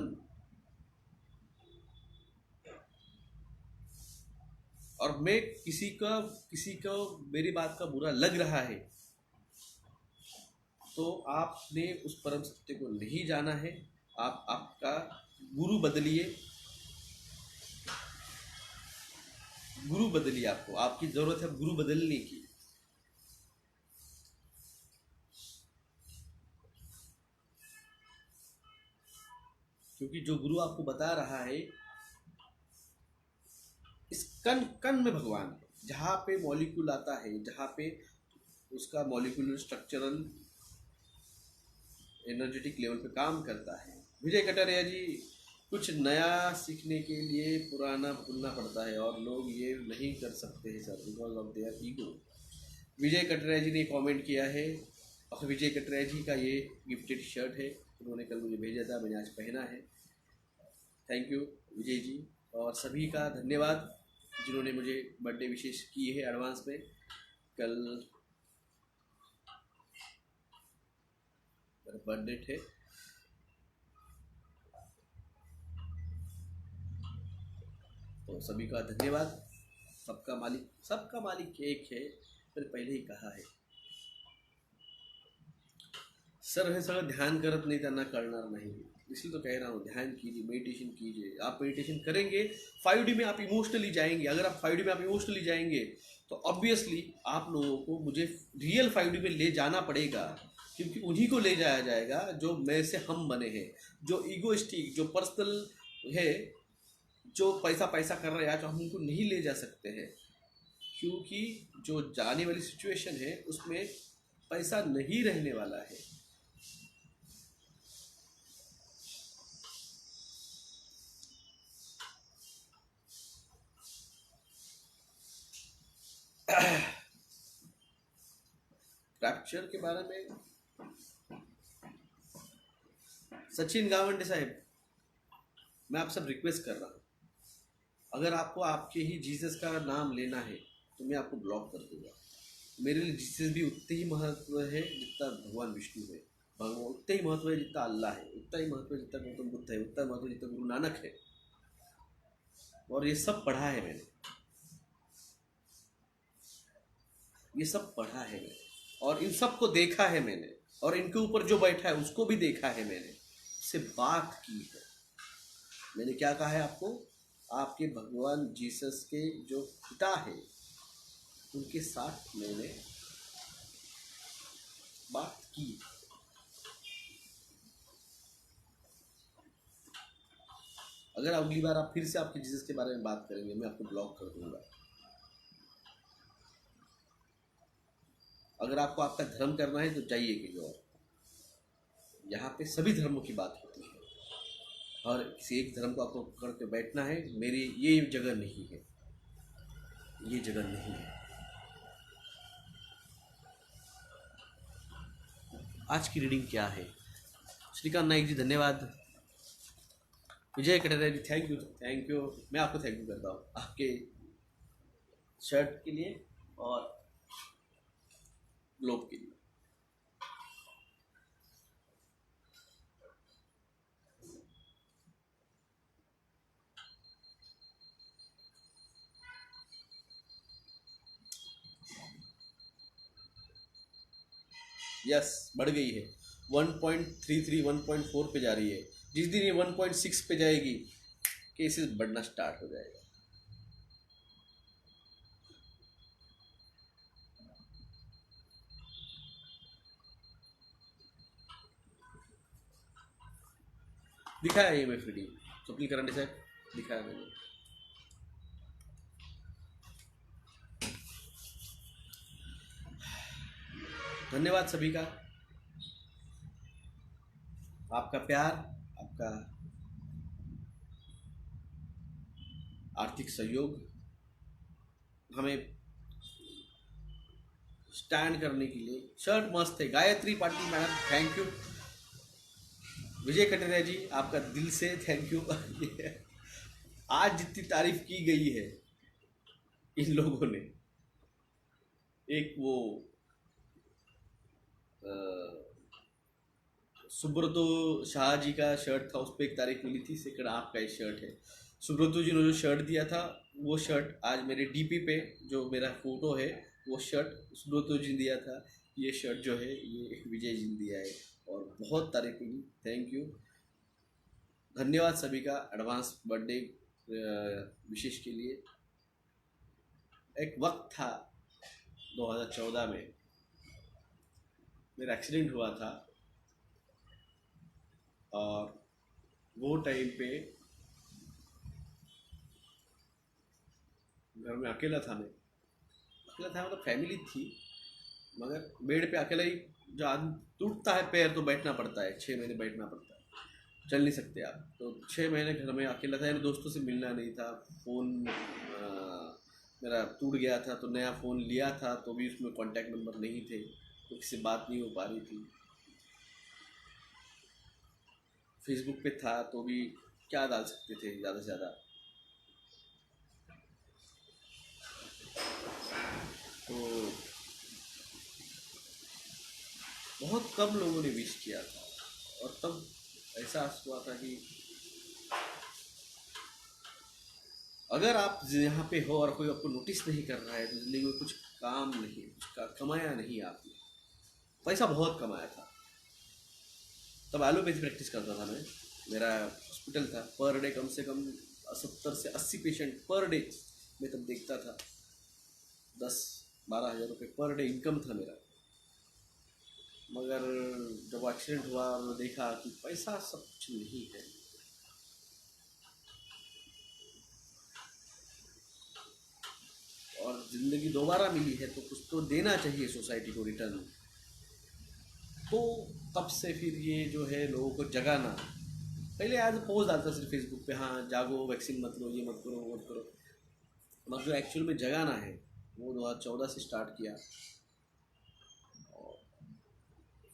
Speaker 1: और हमें किसी को मेरी बात का बुरा लग रहा है तो आपने उस परम सत्य को नहीं जाना है। आप आपका गुरु बदलिए, गुरु बदलिए। आपको आपकी जरूरत है गुरु बदलने की। क्योंकि जो गुरु आपको बता रहा है इस कण कण में भगवान है। जहाँ पे मॉलिक्यूल आता है, जहाँ पे उसका मॉलिक्यूलर स्ट्रक्चरल एनर्जेटिक लेवल पे काम करता है। विजय कटारिया जी, कुछ नया सीखने के लिए पुराना भूलना पड़ता है और लोग ये नहीं कर सकते हैं sir, because of their ego. Vijay Kataria ji ने कमेंट किया है और विजय कटारिया जी का ये गिफ्टेड शर्ट है, उन्होंने कल मुझे भेजा था, मैंने आज पहना है। थैंक यू विजय जी, और सभी का धन्यवाद जिन्होंने मुझे बर्थडे विशेष की है एडवांस में। कल बर्थडे थे, तो सभी का धन्यवाद। सबका मालिक एक है, मैंने पहले ही कहा है। सर हे सगळं ध्यान करत नाही त्यांना कळणार नाही, इसलिए तो कह रहा हूँ ध्यान कीजिए, मेडिटेशन कीजिए। आप मेडिटेशन करेंगे 5D में, आप इमोशनली जाएंगे। अगर आप 5D में आप इमोशनली जाएंगे तो ऑब्वियसली आप लोगों को मुझे रियल 5D में ले जाना पड़ेगा, क्योंकि उन्हीं को ले जाया जाएगा जो मैं से हम बने हैं, जो ईगोइस्टिक, जो पर्सनल है, जो पैसा पैसा कर रहे हैं, आज हम उनको नहीं ले जा सकते हैं। क्योंकि जो जाने वाली सिचुएशन है उसमें पैसा नहीं रहने वाला है। रैप्चर के बारे में सचिन गावंडे साहब, मैं आप सब रिक्वेस्ट कर रहा हूँ, अगर आपको आपके ही जीसस का नाम लेना है तो मैं आपको ब्लॉक कर दूंगा। मेरे लिए जीसस भी उतने ही महत्व है जितना भगवान विष्णु है, भगवान उतना ही महत्व है जितना अल्लाह है, उतना ही महत्व है जितना गौतम बुद्ध है, उतना महत्व जितना गुरु नानक है। और ये सब पढ़ा है मैंने, ये सब पढ़ा है मैंने, और इन सब को देखा है मैंने, और इनके ऊपर जो बैठा है उसको भी देखा है मैंने, उससे बात की है। मैंने क्या कहा है आपको, आपके भगवान जीसस के जो पिता है उनके साथ मैंने बात की। अगर अगली बार आप फिर से आपके जीसस के बारे में बात करेंगे मैं आपको ब्लॉक कर दूंगा। अगर आपको आपका धर्म करना है तो जाइए कहीं और, यहाँ पे सभी धर्मों की बात होती है, और किसी एक धर्म को आपको पकड़ के बैठना है, मेरी ये जगह नहीं है, ये जगह नहीं है। आज की रीडिंग क्या है? श्रीकांत नाइक जी धन्यवाद। विजय कटारिया जी थैंक यू। मैं आपको थैंक यू करता हूँ आपके शर्ट के लिए और ग्लोब के लिए। यस, बढ़ गई है 1.33 1.4 पे जा रही है। जिस दिन ये 1.6 पे जाएगी केसेस बढ़ना स्टार्ट हो जाएगा। दिखाया है ये मैं रीडिंग, स्वप्निल करंडे साहब दिखाया मैंने। धन्यवाद सभी का, आपका प्यार, आपका आर्थिक सहयोग हमें स्टैंड करने के लिए। शर्ट मस्त है, Gayatri Patil madam thank you. Vijay Kataria ji आपका दिल से थैंक यू। आज जितनी तारीफ की गई है इन लोगों ने, एक वो सुब्रतो शाह जी का शर्ट था, उस पर एक तारीफ मिली थी, सेकंड आपका एक शर्ट है, सुब्रतो जी ने जो शर्ट दिया था, वो शर्ट आज मेरे डीपी पे जो मेरा फोटो है, वो शर्ट सुब्रतो जी ने दिया था। ये शर्ट जो है ये विजय जी ने दिया है, और बहुत तारीफ की। थैंक यू, धन्यवाद सभी का एडवांस बर्थडे विशेष के लिए। एक वक्त था 2014 में, मेरा एक्सीडेंट हुआ था, और वो टाइम पे घर में अकेला था। मैं अकेला था, मतलब फैमिली थी, मगर बेड पे अकेला ही। जो आदमी टूटता है पैर तो बैठना पड़ता है, 6 महीने बैठना पड़ता है, चल नहीं सकते आप। तो 6 महीने घर में अकेला था, यानी दोस्तों से मिलना नहीं था। फ़ोन मेरा टूट गया था, तो नया फ़ोन लिया था तो भी उसमें कॉन्टैक्ट नंबर नहीं थे, तो किसी से बात नहीं हो पा रही थी। फेसबुक पे था तो भी क्या डाल सकते थे ज़्यादा से ज़्यादा। तो बहुत कम लोगों ने विश किया था, और तब एहसास हुआ था कि अगर आप यहाँ पे हो और कोई आपको नोटिस नहीं कर रहा है तो ज़िंदगी में कुछ काम नहीं, कुछ कमाया नहीं आपने। पैसा बहुत कमाया था। तब एलोपैथी प्रैक्टिस करता था मैं, मेरा हॉस्पिटल था, पर डे कम से कम 70 से 80 पेशेंट पर डे मैं तब देखता था। 10-12 हज़ार रुपये पर डे इनकम था मेरा। मगर जब एक्सीडेंट हुआ और देखा कि पैसा सब कुछ नहीं है, और ज़िंदगी दोबारा मिली है तो कुछ तो देना चाहिए सोसाइटी को रिटर्न। तो तब से फिर ये जो है लोगों को जगाना। पहले आज पोस्ट डालता सिर्फ फेसबुक पे, हाँ जागो, वैक्सीन मत लो, ये मत करो, वो मत करो। मगर जो एक्चुअल में जगाना है वो 2014 से स्टार्ट किया, और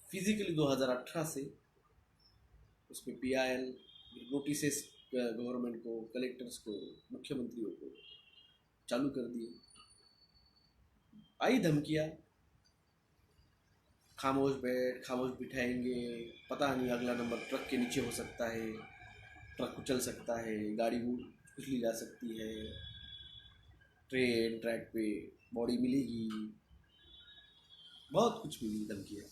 Speaker 1: फिजिकली 2018 से उसमें PIL नोटिस गवर्नमेंट को, कलेक्टर्स को, मुख्यमंत्रियों को चालू कर दिए। आई धमकियाँ, खामोश बैठ, खामोश बिठाएंगे, पता नहीं अगला नंबर ट्रक के नीचे हो सकता है, ट्रक कुचल सकता है, गाड़ी कुचली जा सकती है, ट्रेन ट्रैक पे बॉडी मिलेगी, बहुत कुछ मिली धमकियाँ।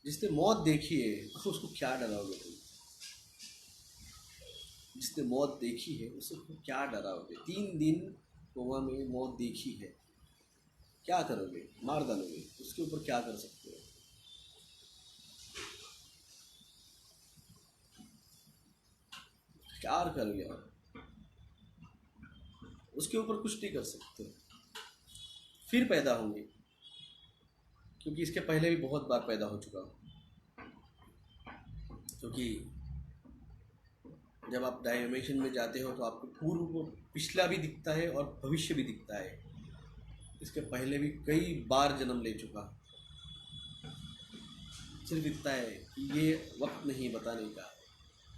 Speaker 1: जिसने मौत देखी है उसको क्या डराओगे तुम? जिसने मौत देखी है उसको क्या डराओगे? 3 दिन गोवा में मौत देखी है, क्या करोगे? मार डालोगे? उसके ऊपर क्या कर सकते हो? क्या करोगे? और उसके ऊपर कुछ नहीं कर सकते। फिर पैदा होंगे, क्योंकि इसके पहले भी बहुत बार पैदा हो चुका हूँ। क्योंकि जब आप डायमेंशन में जाते हो तो आपको पूर्व को पिछला भी दिखता है और भविष्य भी दिखता है। इसके पहले भी कई बार जन्म ले चुका। सिर्फ इतना है कि ये वक्त नहीं बताने का,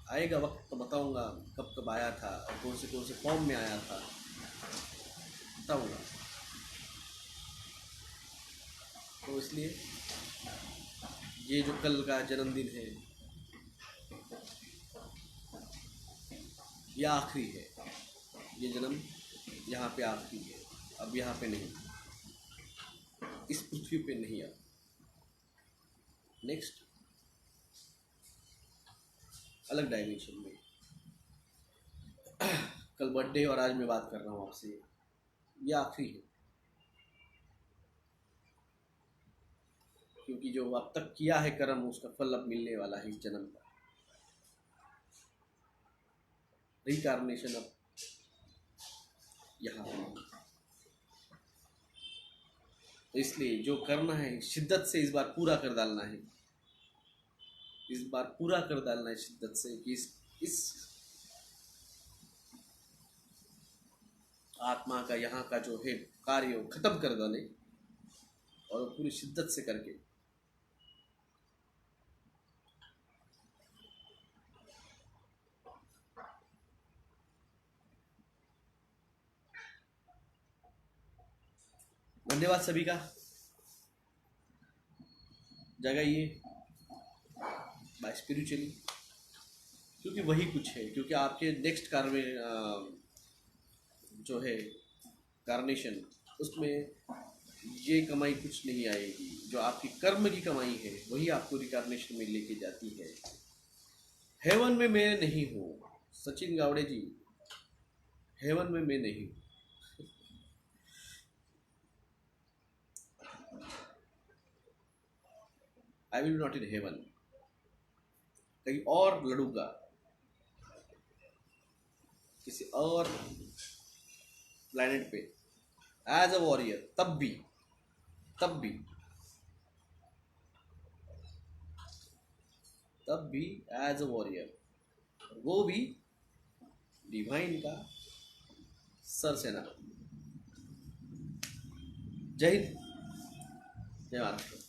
Speaker 1: आएगा वक्त तो बताऊंगा कब कब आया था और कौन से फॉर्म में आया था, बताऊंगा। तो इसलिए ये जो कल का जन्मदिन है ये आखिरी है, ये जन्म यहाँ पे आखिरी है, अब यहाँ पे नहीं, इस पृथ्वी पे नहीं, अब नेक्स्ट अलग डायमेंशन में। कल बर्थडे और आज मैं बात कर रहा हूँ आपसे, ये आखिरी है। क्योंकि जो अब तक किया है कर्म उसका फल अब मिलने वाला है इस जन्म का। रिकार्नेशन अब यहाँ पे। तो इसलिए जो करना है शिद्दत से इस बार पूरा कर डालना है, इस बार पूरा कर डालना है शिद्दत से, कि इस आत्मा का यहाँ का जो है कार्य खत्म कर डाले, और पूरी शिद्दत से करके। धन्यवाद सभी का, जगाइए बाय स्पिरिचुअली। क्योंकि वही कुछ है, क्योंकि आपके नेक्स्ट कार में जो है कार्नेशन, उसमें ये कमाई कुछ नहीं आएगी। जो आपकी कर्म की कमाई है वही आपको रिकार्नेशन में लेके जाती है। हेवन में मैं नहीं हूँ सचिन गावड़े जी, हेवन में मैं नहीं हूँ। I will not in heaven, कहीं और लड़ूंगा, किसी और प्लेनेट पे एज अ वॉरियर, तब भी तब भी एज अ वॉरियर, वो भी डिवाइन का सरसेना। जय हिंद, जय महाराष्ट्र।